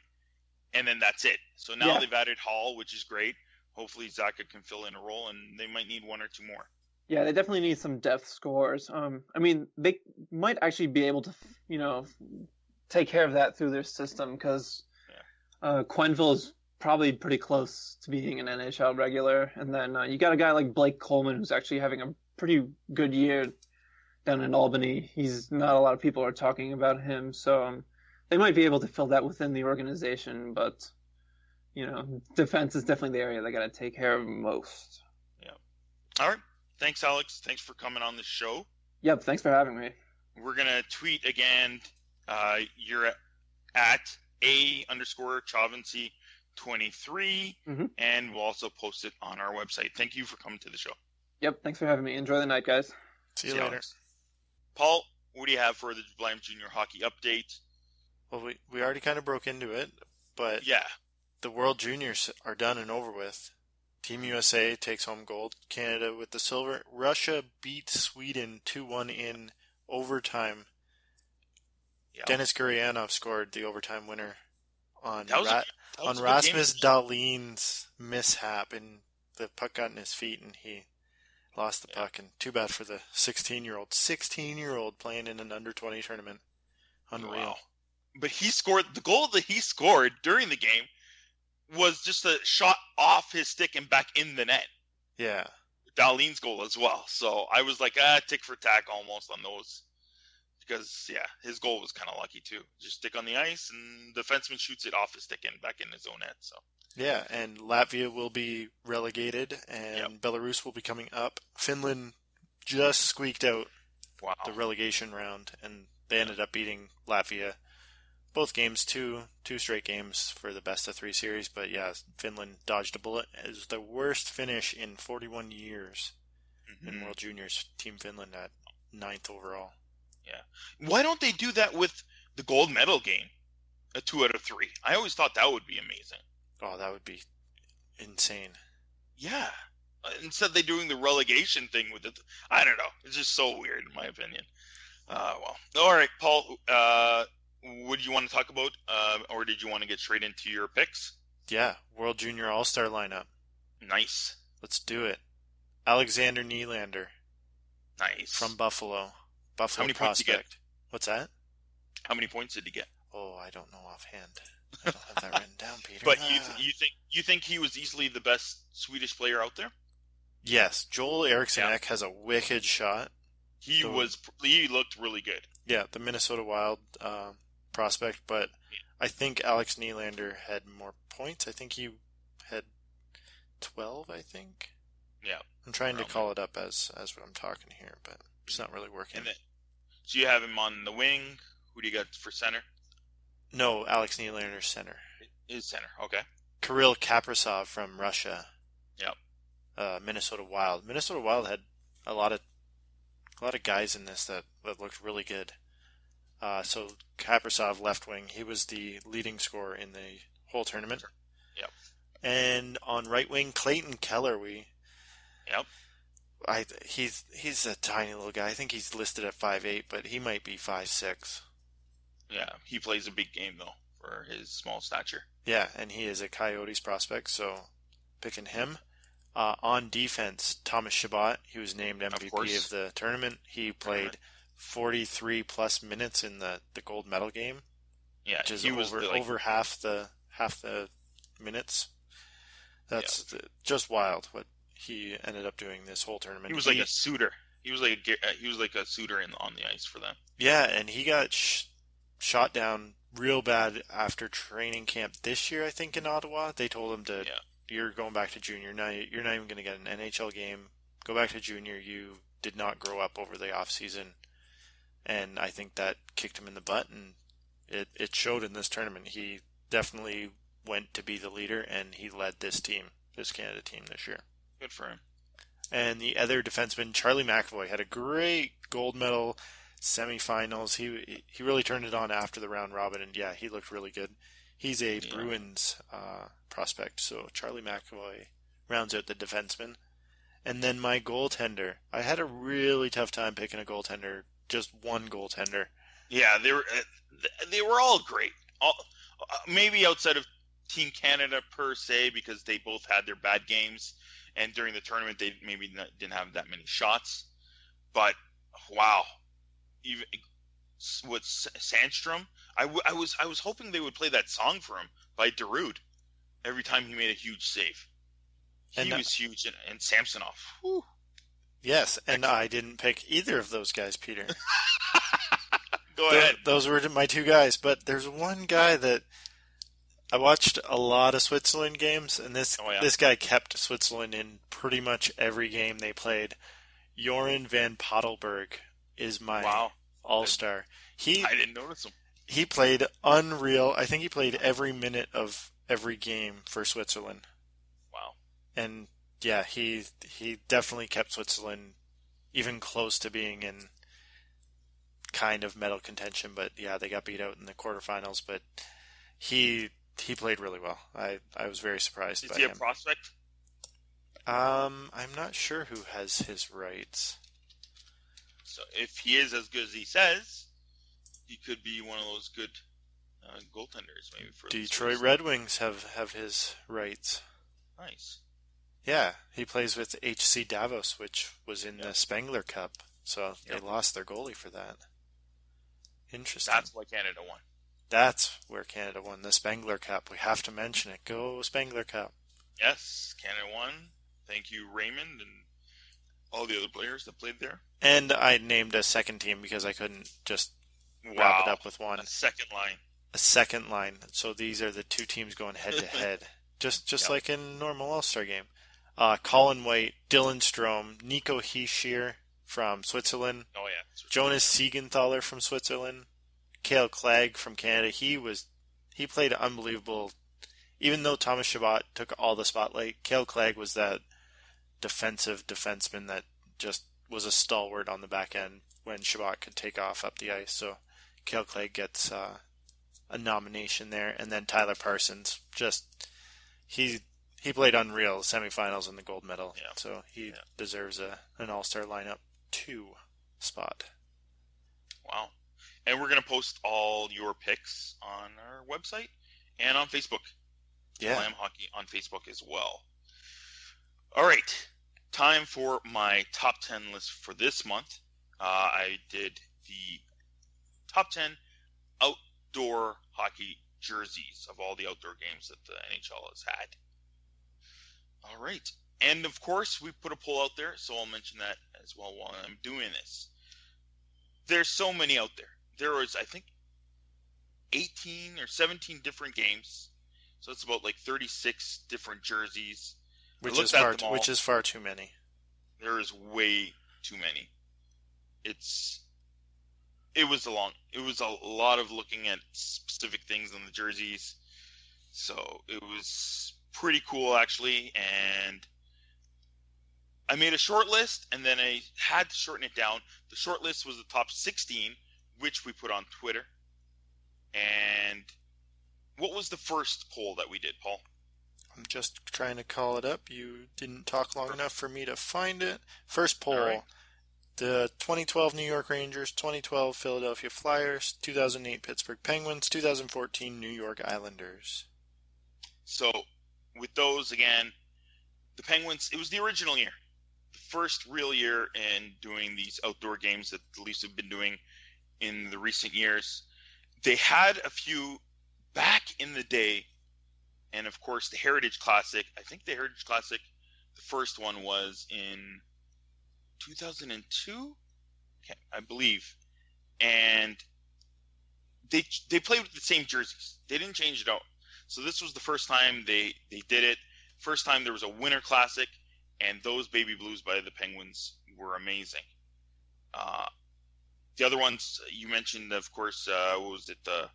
and then that's it. So now they've added Hall, which is great. Hopefully Zacha can fill in a role, and they might need 1 or 2 more. Yeah, they definitely need some depth scorers. I mean, they might actually be able to, take care of that through their system, because Quenneville is probably pretty close to being an NHL regular. And then you got a guy like Blake Coleman, who's actually having a pretty good year down in Albany. Not a lot of people are talking about him, so they might be able to fill that within the organization. But, defense is definitely the area they got to take care of most. Yeah. All right. Thanks, Alex. Thanks for coming on the show. Yep, thanks for having me. We're going to tweet again You're at A_Chavancy23, and we'll also post it on our website. Thank you for coming to the show. Yep, thanks for having me. Enjoy the night, guys. See you later. Paul, what do you have for the Blam Junior Hockey update? Well, we already kind of broke into it, but yeah, the World Juniors are done and over with. Team USA takes home gold, Canada with the silver. Russia beat Sweden 2-1 in overtime. Yeah. Denis Gurianov scored the overtime winner on Rasmus Dahlin's mishap, and the puck got in his feet and he lost the puck. And too bad for the 16-year-old playing in an under-20 tournament. Unreal. Wow. But the goal that he scored during the game was just a shot off his stick and back in the net. Yeah. Dahlin's goal as well. So I was like, tick for tack almost on those. Because, his goal was kind of lucky too. Just stick on the ice and the defenseman shoots it off his stick and back in his own net. So. Yeah, and Latvia will be relegated and Belarus will be coming up. Finland just squeaked out the relegation round and they ended up beating Latvia. Both games, two straight games for the best of 3 series, but Finland dodged a bullet. It was the worst finish in 41 years in World Juniors. Team Finland at 9th overall. Yeah. Why don't they do that with the gold medal game? A 2 out of 3. I always thought that would be amazing. Oh, that would be insane. Yeah. Instead they're doing the relegation thing with it. I don't know. It's just so weird in my opinion. Well. All right, Paul. What do you want to talk about, or did you want to get straight into your picks? Yeah, World Junior All-Star lineup. Nice. Let's do it. Alexander Nylander. Nice. From Buffalo. Buffalo How many prospect. Points did he get? What's that? How many points did he get? Oh, I don't know offhand. I don't have that written down, Peter. But you think he was easily the best Swedish player out there? Yes, Joel Eriksson has a wicked shot. He looked really good. Yeah, the Minnesota Wild prospect, but I think Alex Nylander had more points. I think he had 12, I think. Yeah. I'm trying to call it up as I'm talking here, but it's not really working. So you have him on the wing. Who do you got for center? No, Alex Nylander center. Is center, okay. Kirill Kaprizov from Russia. Yep. Minnesota Wild. Minnesota Wild had a lot of guys in this that looked really good. So Kaprizov, left wing, he was the leading scorer in the whole tournament. Yep. And on right wing, Clayton Keller, he's a tiny little guy. I think he's listed at 5'8", but he might be 5'6". Yeah, he plays a big game though for his small stature. Yeah, and he is a Coyotes prospect, so picking him. On defense, Thomas Chabot, he was named MVP of the tournament. He played 43 plus minutes in the gold medal game. Yeah, which is over half the minutes. That's just wild what he ended up doing this whole tournament. He was like a suitor. He was like a suitor on the ice for them. Yeah, and he got shot down real bad after training camp this year, I think, in Ottawa. They told him to. Yeah. You're going back to junior. Now you're not even going to get an NHL game. Go back to junior. You did not grow up over the off season, and I think that kicked him in the butt, and it showed in this tournament. He definitely went to be the leader, and he led this Canada team this year. Good for him. And the other defenseman, Charlie McAvoy, had a great gold medal semifinals. He really turned it on after the round robin, and he looked really good. He's a Bruins prospect, so Charlie McAvoy rounds out the defenseman. And then my goaltender. I had a really tough time picking a goaltender, just one goaltender. Yeah, they were all great. Maybe outside of Team Canada per se, because they both had their bad games, and during the tournament they maybe didn't have that many shots. But wow, even with Sandstrom, I was hoping they would play that song for him by Darude every time he made a huge save. He was huge, and Samsonov. Whew. Yes, and I didn't pick either of those guys, Peter. Go ahead. Those were my two guys, but there's one guy that I watched a lot of Switzerland games, and this guy kept Switzerland in pretty much every game they played. Joran van Pottelberg is my all-star. I didn't notice him. He played unreal. I think he played every minute of every game for Switzerland. Wow. And yeah, he definitely kept Switzerland even close to being in kind of medal contention. But yeah, they got beat out in the quarterfinals. But he played really well. I was very surprised by Is he a him. prospect? I'm not sure who has his rights. So if he is as good as he says, he could be one of those good goaltenders, maybe for Detroit Red Wings have his rights. Nice. Yeah, he plays with HC Davos, which was in the Spengler Cup, so they lost their goalie for that. Interesting. That's why Canada won. That's where Canada won the Spengler Cup. We have to mention it. Go Spengler Cup. Yes, Canada won. Thank you, Raymond, and all the other players that played there. And I named a second team because I couldn't just wrap it up with one. A second line. A second line. So these are the two teams going head to head, just like in normal All-Star game. Colin White, Dylan Strome, Nico Hischier from Switzerland. Oh yeah. Jonas Siegenthaler from Switzerland. Cale Clegg from Canada. He played unbelievable. Even though Thomas Chabot took all the spotlight, Cale Clegg was that defensive defenseman that just was a stalwart on the back end when Chabot could take off up the ice. So Cale Clegg gets a nomination there, and then Tyler Parsons he played unreal semifinals and the gold medal. Yeah. So he deserves an All-Star lineup 2 spot. Wow. And we're going to post all your picks on our website and on Facebook. Yeah. Slam Hockey on Facebook as well. All right. Time for my top 10 list for this month. I did the top 10 outdoor hockey jerseys of all the outdoor games that the NHL has had. All right. And, of course, we put a poll out there, so I'll mention that as well while I'm doing this. There's so many out there. There was, I think, 18 or 17 different games. So it's about like 36 different jerseys. Which is far too many. There is way too many. It was a lot of looking at specific things on the jerseys. So it was pretty cool actually, and I made a short list and then I had to shorten it down. The short list was the top 16, which we put on Twitter. And what was the first poll that we did, Paul? I'm just trying to call it up. You didn't talk long enough for me to find it. First poll. Right. The 2012 New York Rangers, 2012 Philadelphia Flyers, 2008 Pittsburgh Penguins, 2014 New York Islanders. So, with those, again, the Penguins, it was the original year. The first real year in doing these outdoor games that the Leafs have been doing in the recent years. They had a few back in the day, and of course the Heritage Classic. I think the Heritage Classic, the first one was in 2002, I believe, and they played with the same jerseys. They didn't change it out. So this was the first time they did it. First time there was a Winter Classic, and those Baby Blues by the Penguins were amazing. The other ones you mentioned, of course, what was it, the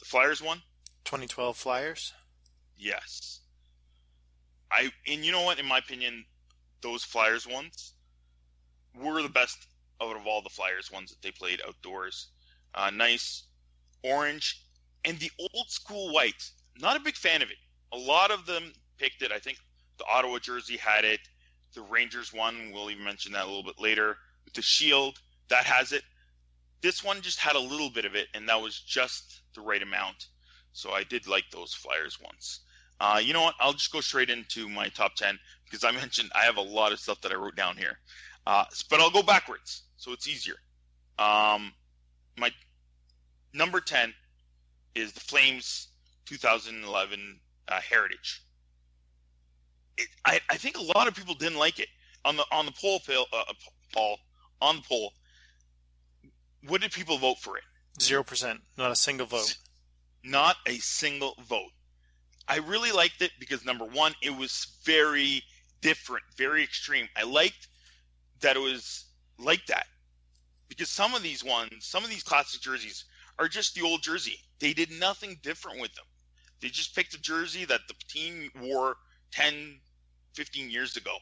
Flyers one? 2012 Flyers? Yes. And you know what, in my opinion, those Flyers ones were the best out of all the Flyers ones that they played outdoors. Nice orange and the old school white. Not a big fan of it. A lot of them picked it. I think the Ottawa jersey had it. The Rangers one, we'll even mention that a little bit later. With the shield, that has it. This one just had a little bit of it, and that was just the right amount. So I did like those Flyers ones. You know what? I'll just go straight into my top 10 because I mentioned I have a lot of stuff that I wrote down here. But I'll go backwards, so it's easier. My number 10 is the Flames 2011 Heritage. I think a lot of people didn't like it. On the poll, Paul, on the poll, what did people vote for it? 0%. Not a single vote. Not a single vote. I really liked it because, number one, it was very different, very extreme. I liked that it was like that because some of these classic jerseys are just the old jersey. They did nothing different with them. They just picked a jersey that the team wore 10, 15 years ago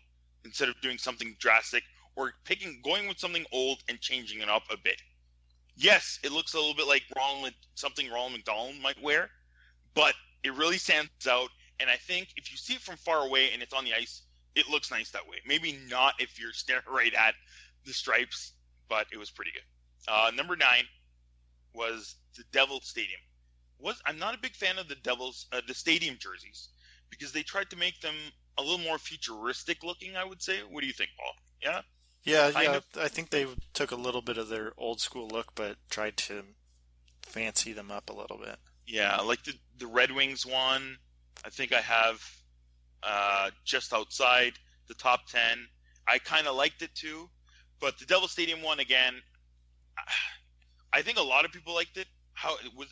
instead of doing something drastic or going with something old and changing it up a bit. Yes, it looks a little bit like something Ronald McDonald might wear, but it really stands out. And I think if you see it from far away and it's on the ice, it looks nice that way. Maybe not if you're staring right at the stripes, but it was pretty good. Number 9 was the Devils Stadium. I'm not a big fan of the Devils, the stadium jerseys, because they tried to make them a little more futuristic looking, I would say. What do you think, Paul? Yeah? Yeah. I think they took a little bit of their old school look, but tried to fancy them up a little bit. Yeah, like the Red Wings one. I think I have just outside the top 10. I kind of liked it too, but the Devil Stadium one again. I think a lot of people liked it.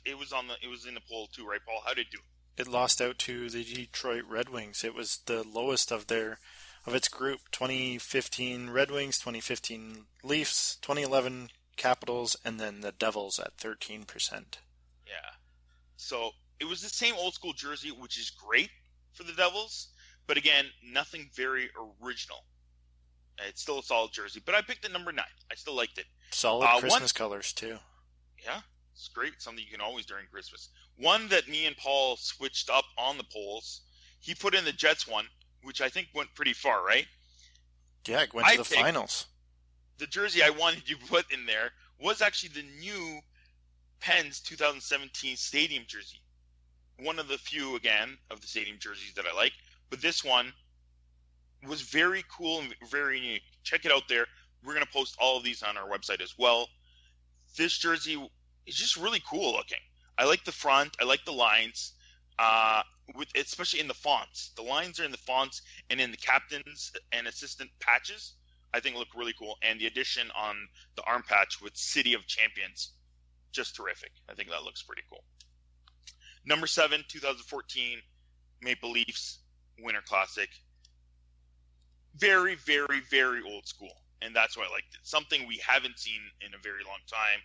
It was in the poll too, right, Paul? How did it do? It lost out to the Detroit Red Wings. It was the lowest of its group. 2015 Red Wings, 2015 Leafs, 2011 Capitals, and then the Devils at 13%. Yeah. So it was the same old school jersey, which is great for the Devils, but again, nothing very original. It's still a solid jersey, but I picked the number 9. I still liked it. Solid Christmas colors too. Yeah, it's great. Something you can always during Christmas. One that me and Paul switched up on the polls. He put in the Jets one, which I think went pretty far, right? Yeah, it went to the finals. The jersey I wanted you to put in there was actually the new Pens 2017 stadium jersey. One of the few, again, of the stadium jerseys that I like. But this one was very cool and very unique. Check it out there. We're going to post all of these on our website as well. This jersey is just really cool looking. I like the front. I like the lines, especially in the fonts. The lines are in the fonts and in the captains and assistant patches. I think look really cool. And the addition on the arm patch with City of Champions, just terrific. I think that looks pretty cool. Number 7, 2014 Maple Leafs Winter Classic. Very, very, very old school. And that's why I liked it. Something we haven't seen in a very long time.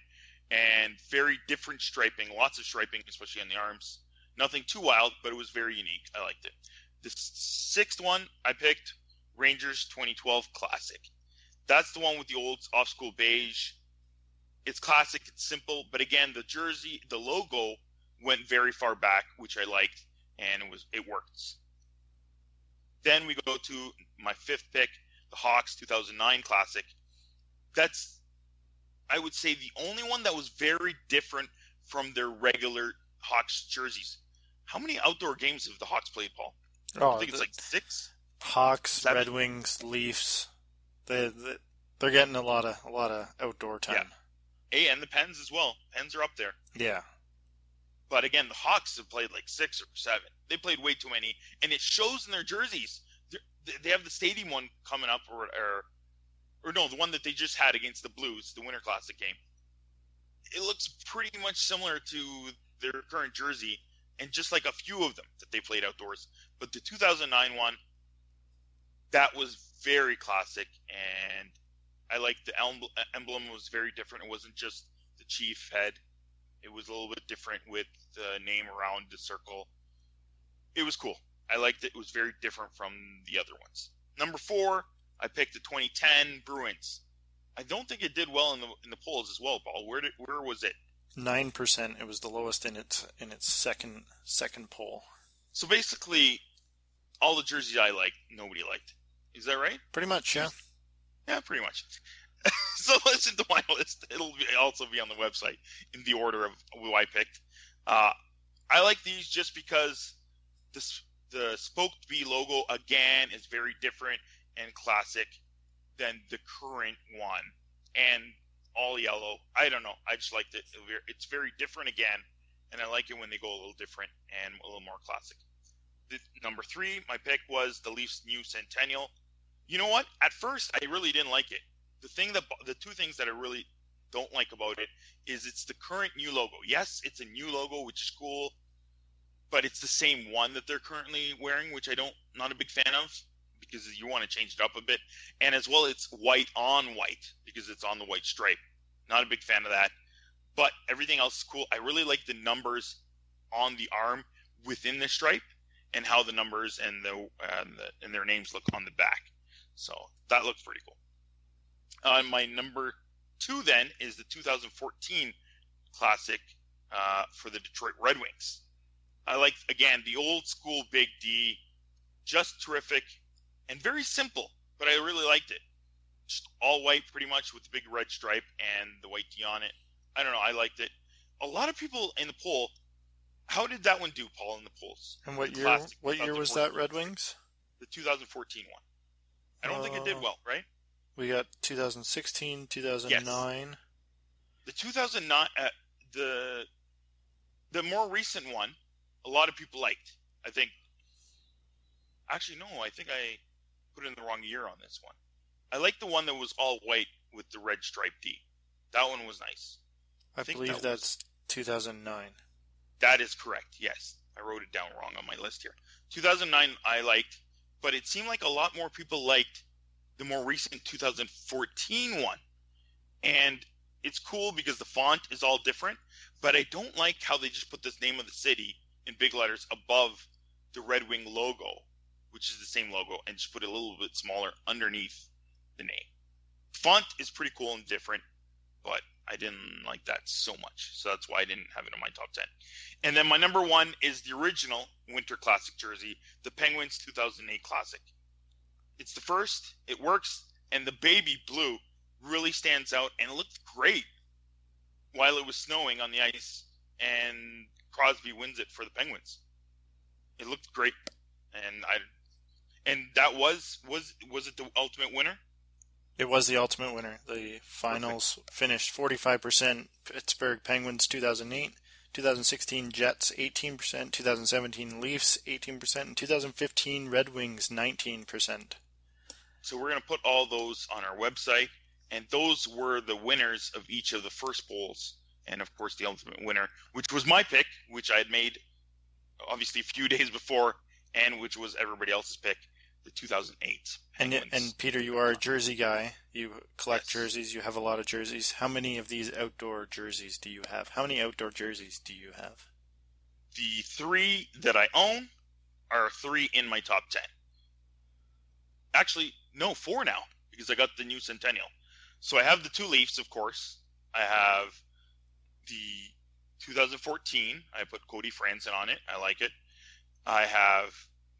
And very different striping. Lots of striping, especially on the arms. Nothing too wild, but it was very unique. I liked it. The 6th one I picked, Rangers 2012 Classic. That's the one with the old off-school beige. It's classic. It's simple. But again, the jersey, the logo went very far back, which I liked. And it works. Then we go to my 5th pick, the Hawks 2009 Classic. That's, I would say, the only one that was very different from their regular Hawks jerseys. How many outdoor games have the Hawks played, Paul? I think it's like 6. Hawks, 7. Red Wings, Leafs. They're getting a lot of outdoor time. Yeah. Hey, and the Pens as well. Pens are up there. Yeah. But again, the Hawks have played like 6 or 7. They played way too many, and it shows in their jerseys. They have the stadium one coming up, or no, the one that they just had against the Blues, the Winter Classic game. It looks pretty much similar to their current jersey, and just like a few of them that they played outdoors. But the 2009 one, that was very classic, and I liked the emblem was very different. It wasn't just the chief head. It was a little bit different with the name around the circle. It was cool. I liked it. It was very different from the other ones. Number 4, I picked the 2010 Bruins. I don't think it did well in the polls as well, Paul. Where was it? 9%. It was the lowest in its second poll. So basically, all the jerseys I liked, nobody liked. Is that right? Pretty much, yeah. Yeah, pretty much. So listen to my list. It'll also be on the website in the order of who I picked. I like these just because the Spoked B logo, again, is very different and classic than the current one. And all yellow. I don't know. I just liked it. It's very different again, and I like it when they go a little different and a little more classic. Number 3, my pick was the Leafs New Centennial. You know what? At first, I really didn't like it. The 2 things that I really don't like about it is it's the current new logo. Yes, it's a new logo, which is cool, but it's the same one that they're currently wearing, which not a big fan of, because you want to change it up a bit. And as well, it's white on white because it's on the white stripe. Not a big fan of that. but everything else is cool. I really like the numbers on the arm within the stripe and how the numbers and their names look on the back. So that looks pretty cool. My number 2 then is the 2014 Classic for the Detroit Red Wings. I like, again, the old school Big D, just terrific and very simple, but I really liked it. Just all white pretty much with the big red stripe and the white D on it. I don't know, I liked it. A lot of people in the poll, how did that one do, Paul, in the polls? And what year was that, Red Wings? The 2014 one. I don't think it did well, right? We got 2016, 2009. Yes. The 2009, the more recent one, a lot of people liked. I think. Actually, no. I think I put in the wrong year on this one. I like the one that was all white with the red stripe D. That one was nice. I believe that's 2009. That is correct. Yes, I wrote it down wrong on my list here. 2009 I liked, but it seemed like a lot more people liked the more recent 2014 one. And it's cool because the font is all different, but I don't like how they just put this name of the city in big letters above the Red Wing logo, which is the same logo, and just put it a little bit smaller underneath the name. Font is pretty cool and different, but I didn't like that so much. So that's why I didn't have it in my top 10. And then my number 1 is the original Winter Classic jersey, the Penguins 2008 Classic. It's the first, it works, and the baby blue really stands out, and it looked great while it was snowing on the ice, and Crosby wins it for the Penguins. It looked great, and that was it the ultimate winner? It was the ultimate winner. The finals finished 45% Pittsburgh Penguins 2008, 2016 Jets 18%, 2017 Leafs 18%, and 2015 Red Wings 19%. So we're going to put all those on our website, and those were the winners of each of the first polls, and of course the ultimate winner, which was my pick, which I had made obviously a few days before, and which was everybody else's pick, the 2008 Penguins. And Peter, you are a jersey guy. You collect jerseys. You have a lot of jerseys. How many of these outdoor jerseys do you have? How many outdoor jerseys do you have? The 3 that I own are 3 in my top 10. Actually, no, 4 now, because I got the new Centennial. So I have the 2 Leafs, of course. I have the 2014. I put Cody Franzen on it. I like it. I have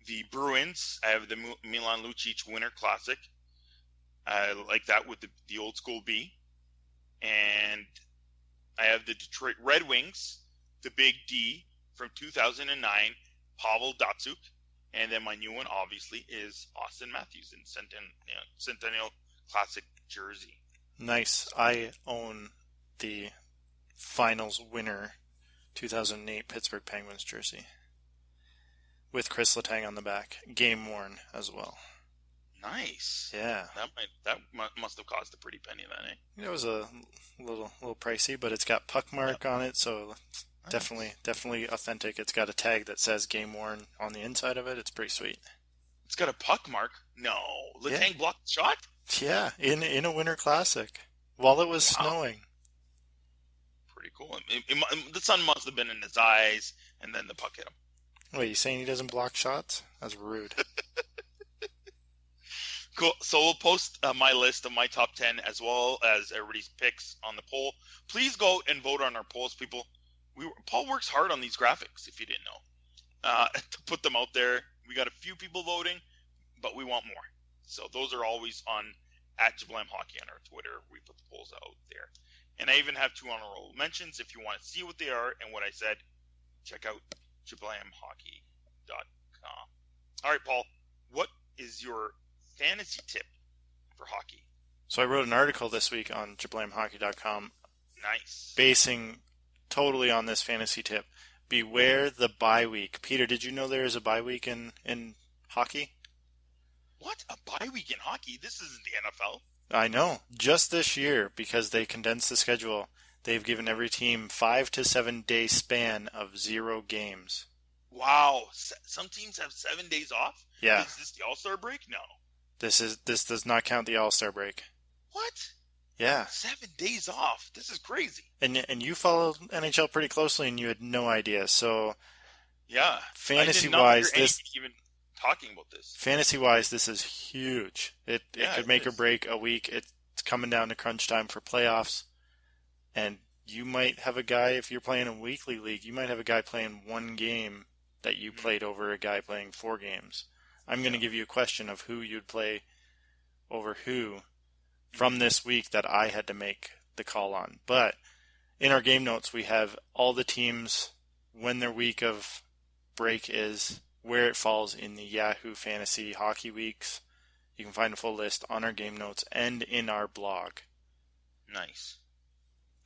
the Bruins. I have the Milan Lucic Winter Classic. I like that with the old school B. And I have the Detroit Red Wings, the Big D from 2009, Pavel Datsyuk. And then my new one, obviously, is Austin Matthews in Centennial Classic jersey. Nice. I own the finals winner 2008 Pittsburgh Penguins jersey with Chris Letang on the back, game worn as well. Nice. Yeah. That must have cost a pretty penny then, eh? It was a little pricey, but it's got puck mark on it, so definitely authentic. It's got a tag that says game worn on the inside of it. It's pretty sweet. It's got a puck mark? No. Letang blocked the shot? Yeah, in a Winter Classic while it was snowing. Pretty cool. The sun must have been in his eyes, and then the puck hit him. Wait, you saying he doesn't block shots? That's rude. Cool. So we'll post my list of my top 10 as well as everybody's picks on the poll. Please go and vote on our polls, people. Paul works hard on these graphics, if you didn't know, to put them out there. We got a few people voting, but we want more. So those are always on @JablamHockey on our Twitter. We put the polls out there. And I even have 2 honorable mentions. If you want to see what they are and what I said, check out JablamHockey.com. All right, Paul, what is your fantasy tip for hockey? So I wrote an article this week on JablamHockey.com. Nice. Basing totally on this fantasy tip. Beware the bye week. Peter, did you know there is a bye week in hockey? What? A bye week in hockey? This isn't the NFL. I know. Just this year, because they condensed the schedule, they've given every team 5 to 7 day span of 0 games. Wow. Some teams have 7 days off? Yeah. Is this the All-Star break? No. This does not count the All-Star break. What? Yeah. 7 days off. This is crazy. And you follow NHL pretty closely, and you had no idea. So Yeah. fantasy I did not hear wise, anybody this even talking about this. fantasy-wise, this is huge. It could make or break a week. It's coming down to crunch time for playoffs. And you might have a guy, if you're playing a weekly league, you might have a guy playing one game that you played over a guy playing 4 games. I'm going to give you a question of who you'd play over who from this week that I had to make the call on. But in our game notes, we have all the teams, when their week of break is, where it falls in the Yahoo Fantasy Hockey Weeks. You can find a full list on our game notes and in our blog. Nice.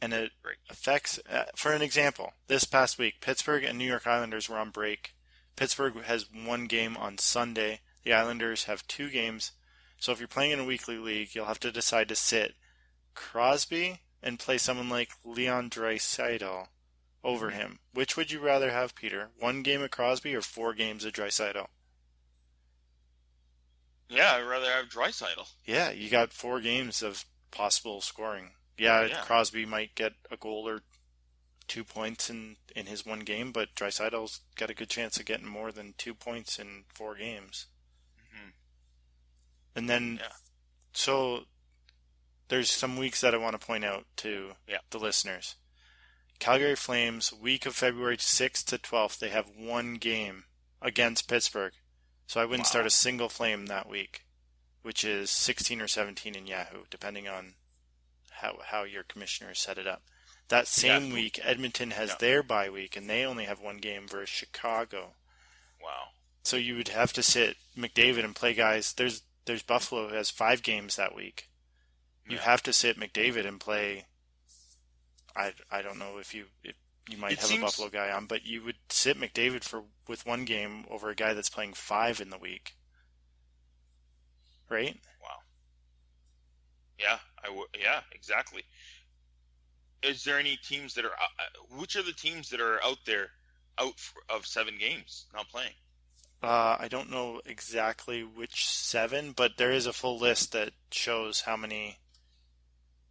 And it affects, for an example, this past week, Pittsburgh and New York Islanders were on break. Pittsburgh has 1 game on Sunday. The Islanders have 2 games. So if you're playing in a weekly league, you'll have to decide to sit Crosby and play someone like Leon Draisaitl over him. Which would you rather have, Peter? 1 game of Crosby or 4 games of Draisaitl? Yeah, I'd rather have Draisaitl. Yeah, you got 4 games of possible scoring. Yeah, Crosby might get a goal or 2 points in his 1 game, but Draisaitl's got a good chance of getting more than 2 points in 4 games. Mm-hmm. And then, so there's some weeks that I want to point out to the listeners. Calgary Flames, week of February 6th to 12th, they have 1 game against Pittsburgh. So I wouldn't start a single Flame that week, which is 16 or 17 in Yahoo, depending on how your commissioner set it up. That same week, Edmonton has their bye week, and they only have 1 game versus Chicago. Wow. So you would have to sit McDavid and play guys. There's Buffalo who has 5 games that week. You have to sit McDavid and play. I don't know if you might have a Buffalo guy on, but you would sit McDavid with 1 game over a guy that's playing 5 in the week, right? Wow. Yeah, yeah, exactly. Is there any teams that are? Which are the teams that are out of 7 games not playing? I don't know exactly which 7, but there is a full list that shows how many,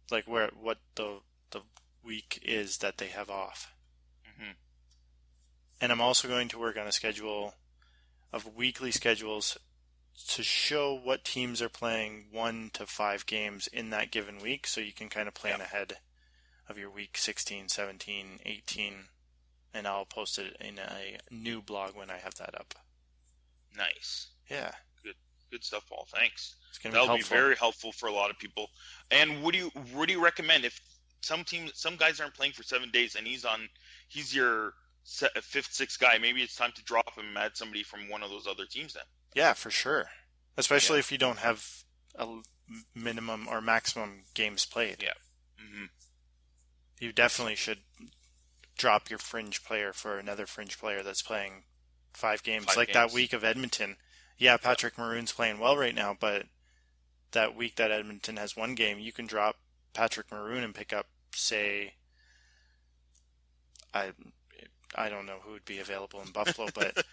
like what the week is that they have off. Mm-hmm. And I'm also going to work on a schedule of weekly schedules to show what teams are playing 1 to 5 games in that given week, so you can kind of plan ahead of your week 16, 17, 18, and I'll post it in a new blog when I have that up. Nice. Yeah. Good stuff, Paul. Thanks. That'll be very helpful for a lot of people. And what do you recommend if some guys aren't playing for 7 days and he's your 5th, 6th guy? Maybe it's time to drop him and add somebody from one of those other teams then. Yeah, for sure. Especially if you don't have a minimum or maximum games played. Yeah. Mm-hmm. You definitely should drop your fringe player for another fringe player that's playing 5 games. That week of Edmonton. Yeah, Patrick Maroon's playing well right now, but that week that Edmonton has 1 game, you can drop Patrick Maroon and pick up, say, I don't know who would be available in Buffalo, but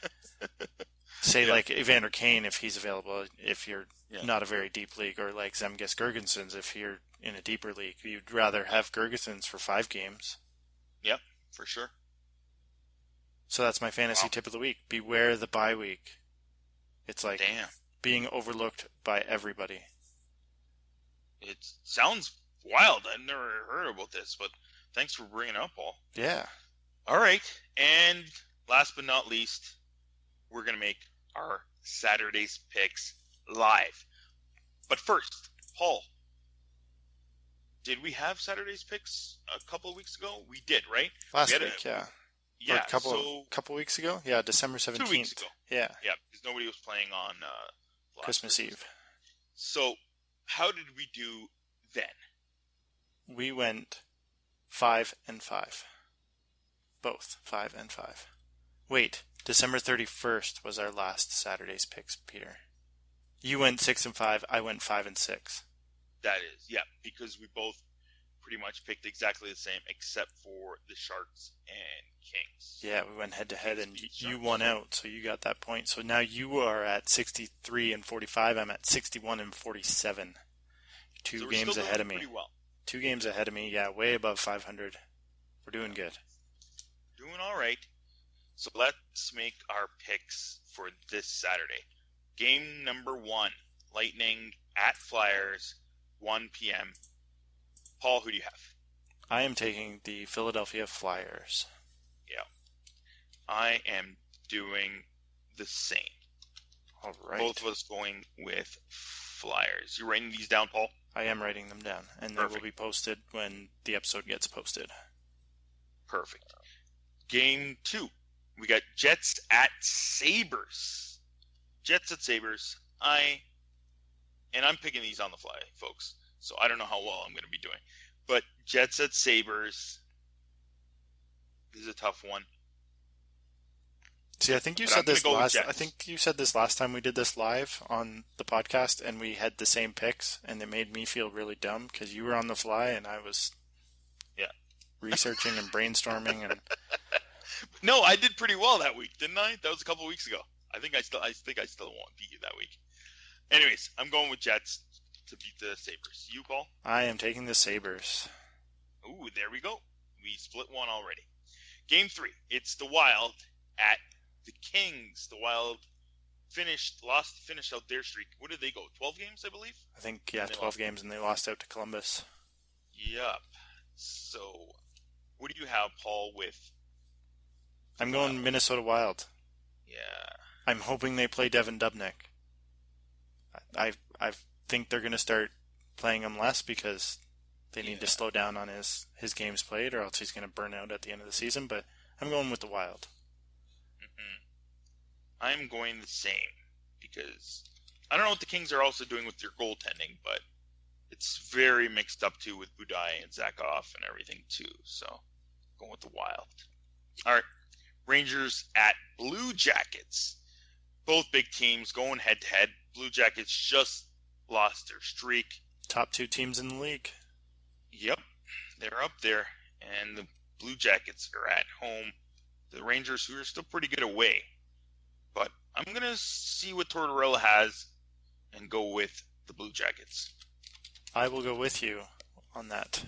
say like Evander Kane if he's available, if you're not a very deep league, or like Zemgus Girgensons if you're in a deeper league. You'd rather have Girgensons for 5 games. Yep, for sure. So that's my fantasy tip of the week. Beware the bye week. It's like being overlooked by everybody. It sounds wild. I've never heard about this, but thanks for bringing it up, Paul. Yeah. All right. And last but not least, we're going to make our Saturday's picks live. But first, Paul, did we have Saturday's picks a couple of weeks ago? We did, right? Last week, yeah. Yeah, a couple weeks ago? Yeah, December 17th. 2 weeks ago. Yeah. Yeah, because nobody was playing on Christmas Eve. So, how did we do then? We went 5 and 5. Both 5 and 5. Wait, December 31st was our last Saturday's picks, Peter. You went 6 and 5, I went 5 and 6. That is, yeah, because we both pretty much picked exactly the same, except for the Sharks and Kings. Yeah, we went head to head, and you won out, so you got that point. So now you are at 63 and 45. I'm at 61 and 47. 2 games ahead of me. Pretty well. 2 games ahead of me. Yeah, way above 500. We're doing good. Doing all right. So let's make our picks for this Saturday. Game number 1, Lightning at Flyers, 1 p.m. Paul, who do you have? I am taking the Philadelphia Flyers. Yeah. I am doing the same. All right. Both of us going with Flyers. You writing these down, Paul? I am writing them down, and they will be posted when the episode gets posted. Perfect. Game 2, we got Jets at Sabres. Jets at Sabres. I'm picking these on the fly, folks. So I don't know how well I'm going to be doing. But Jets at Sabres. This is a tough one. See, I think you said this last time we did this live on the podcast, and we had the same picks, and it made me feel really dumb because you were on the fly and I was researching and brainstorming and No, I did pretty well that week, didn't I? That was a couple of weeks ago. I think I still won't beat you that week. Anyways, I'm going with Jets to beat the Sabres. You, Paul? I am taking the Sabres. Ooh, there we go. We split one already. Game 3, it's the Wild at the Kings. The Wild finished out their streak. What did they go? 12 games, I believe? I think, 12 games, and they lost out to Columbus. Yep. So, what do you have, Paul, with... I'm going Minnesota Wild. Yeah. I'm hoping they play Devin Dubnyk. I think they're going to start playing him less because they need to slow down on his games played, or else he's going to burn out at the end of the season, but I'm going with the Wild. I'm going the same because I don't know what the Kings are also doing with their goaltending, but it's very mixed up too with Budai and Zakhoff and everything too. So going with the Wild. All right, Rangers at Blue Jackets. Both big teams going head to head. Blue Jackets just lost their streak. Top 2 teams in the league. Yep, they're up there, and the Blue Jackets are at home. The Rangers, who are still pretty good away. But I'm going to see what Tortorella has and go with the Blue Jackets. I will go with you on that.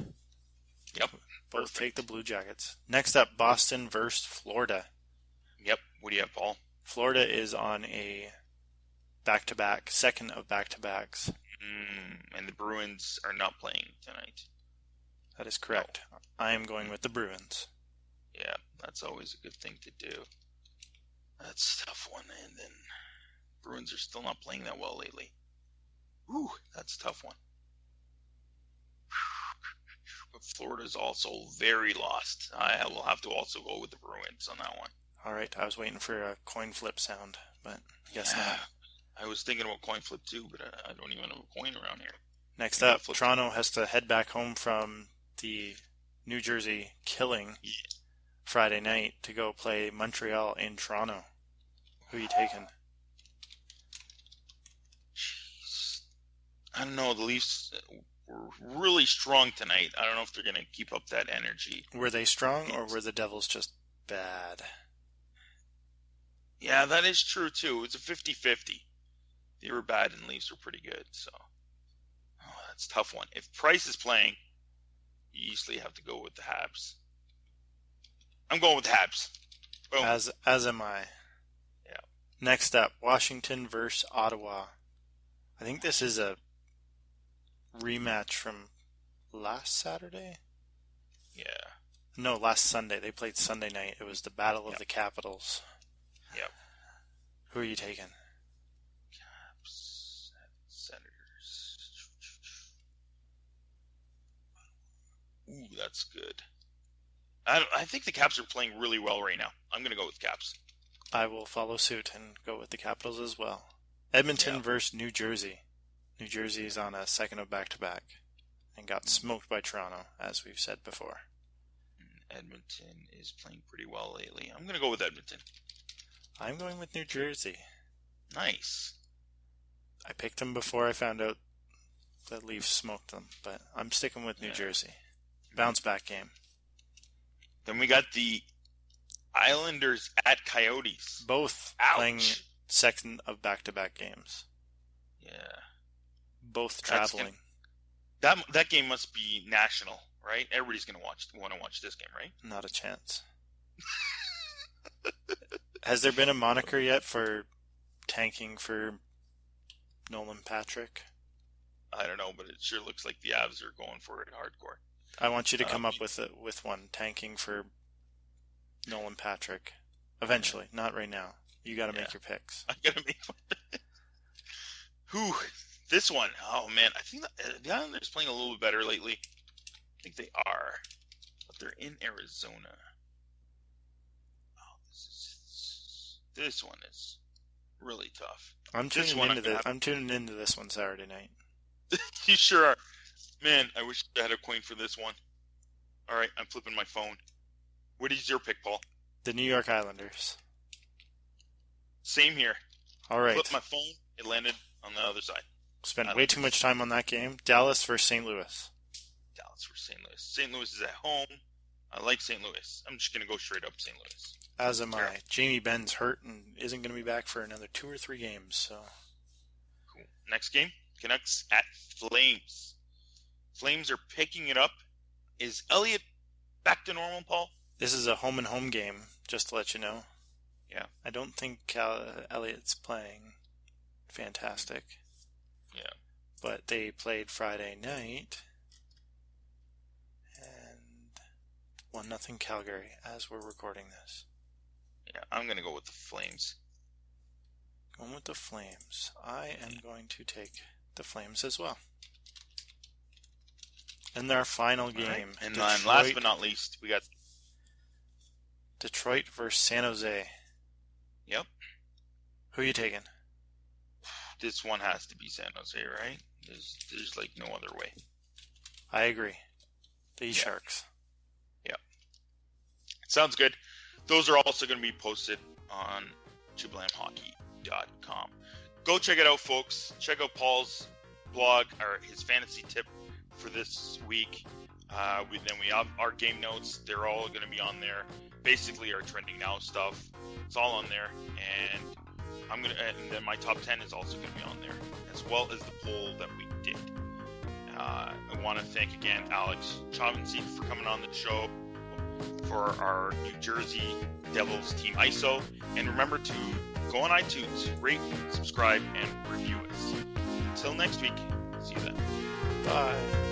Yep. Both take the Blue Jackets. Next up, Boston versus Florida. Yep. What do you have, Paul? Florida is on a back-to-back, second of back-to-backs. And the Bruins are not playing tonight. That is correct. No. I am going with the Bruins. Yeah, that's always a good thing to do. That's a tough one. And then Bruins are still not playing that well lately. Ooh, that's a tough one. But Florida's also very lost. I will have to also go with the Bruins on that one. All right, I was waiting for a coin flip sound, but I guess not. I was thinking about coin flip too, but I don't even have a coin around here. Next up, Toronto has to head back home from the New Jersey killing Friday night to go play Montreal in Toronto. Who are you taking? Jeez. I don't know. The Leafs were really strong tonight. I don't know if they're going to keep up that energy. Were they strong, or were the Devils just bad? Yeah, that is true, too. It was a 50-50. They were bad and Leafs were pretty good, so... Oh, that's a tough one. If Price is playing, you usually have to go with the Habs. I'm going with the Habs. Boom. As am I. Yeah. Next up, Washington versus Ottawa. I think this is a rematch from last Saturday? Yeah. No, last Sunday. They played Sunday night. It was the Battle of the Capitals. Yep. Who are you taking? Caps and Senators. Ooh, that's good. I think the Caps are playing really well right now. I'm going to go with Caps. I will follow suit and go with the Capitals as well. Edmonton versus New Jersey. New Jersey is on a second of back-to-back and got smoked by Toronto, as we've said before. Edmonton is playing pretty well lately. I'm going to go with Edmonton. I'm going with New Jersey. Nice. I picked them before I found out the Leafs smoked them, but I'm sticking with New Jersey. Bounce back game. Then we got the Islanders at Coyotes. Both playing second of back-to-back games. Yeah. Both traveling. That game must be national, right? Everybody's gonna want to watch this game, right? Not a chance. Has there been a moniker yet for tanking for Nolan Patrick? I don't know, but it sure looks like the Avs are going for it hardcore. I want you to come up with one, tanking for Nolan Patrick. Eventually, not right now. You got to make your picks. I gotta make one. This one. Oh man, I think the Islanders playing a little bit better lately. I think they are, but they're in Arizona. Oh, this one is really tough. I'm tuning into this one Saturday night. You sure are. Man, I wish I had a coin for this one. All right, I'm flipping my phone. What is your pick, Paul? The New York Islanders. Same here. All right. Flipped my phone. It landed on the other side. Spent way too much time on that game. Dallas versus St. Louis. Dallas versus St. Louis. St. Louis is at home. I like St. Louis. I'm just going to go straight up St. Louis. As am I. Jamie Benn's hurt and isn't going to be back for another 2 or 3 games. So, cool. Next game, Canucks at Flames. Flames are picking it up. Is Elliott back to normal, Paul? This is a home-and-home game, just to let you know. Yeah. I don't think Elliott's playing fantastic. Yeah. But they played Friday night and 1-0 Calgary as we're recording this. Yeah, I'm going to go with the Flames. Going with the Flames. I am going to take the Flames as well. And our final game. Right. And then last but not least, we got Detroit versus San Jose. Yep. Who are you taking? This one has to be San Jose, right? There's like no other way. I agree. The Sharks. Yep. Sounds good. Those are also going to be posted on chiblamhockey.com. Go check it out, folks. Check out Paul's blog or his fantasy tip for this week. Then we have our game notes. They're all going to be on there. Basically, our trending now stuff. It's all on there. And and then my top 10 is also going to be on there, as well as the poll that we did. I want to thank again Alex Chavancy for coming on the show for our New Jersey Devils Team ISO. And remember to go on iTunes, rate, subscribe, and review us. Until next week, see you then. Bye.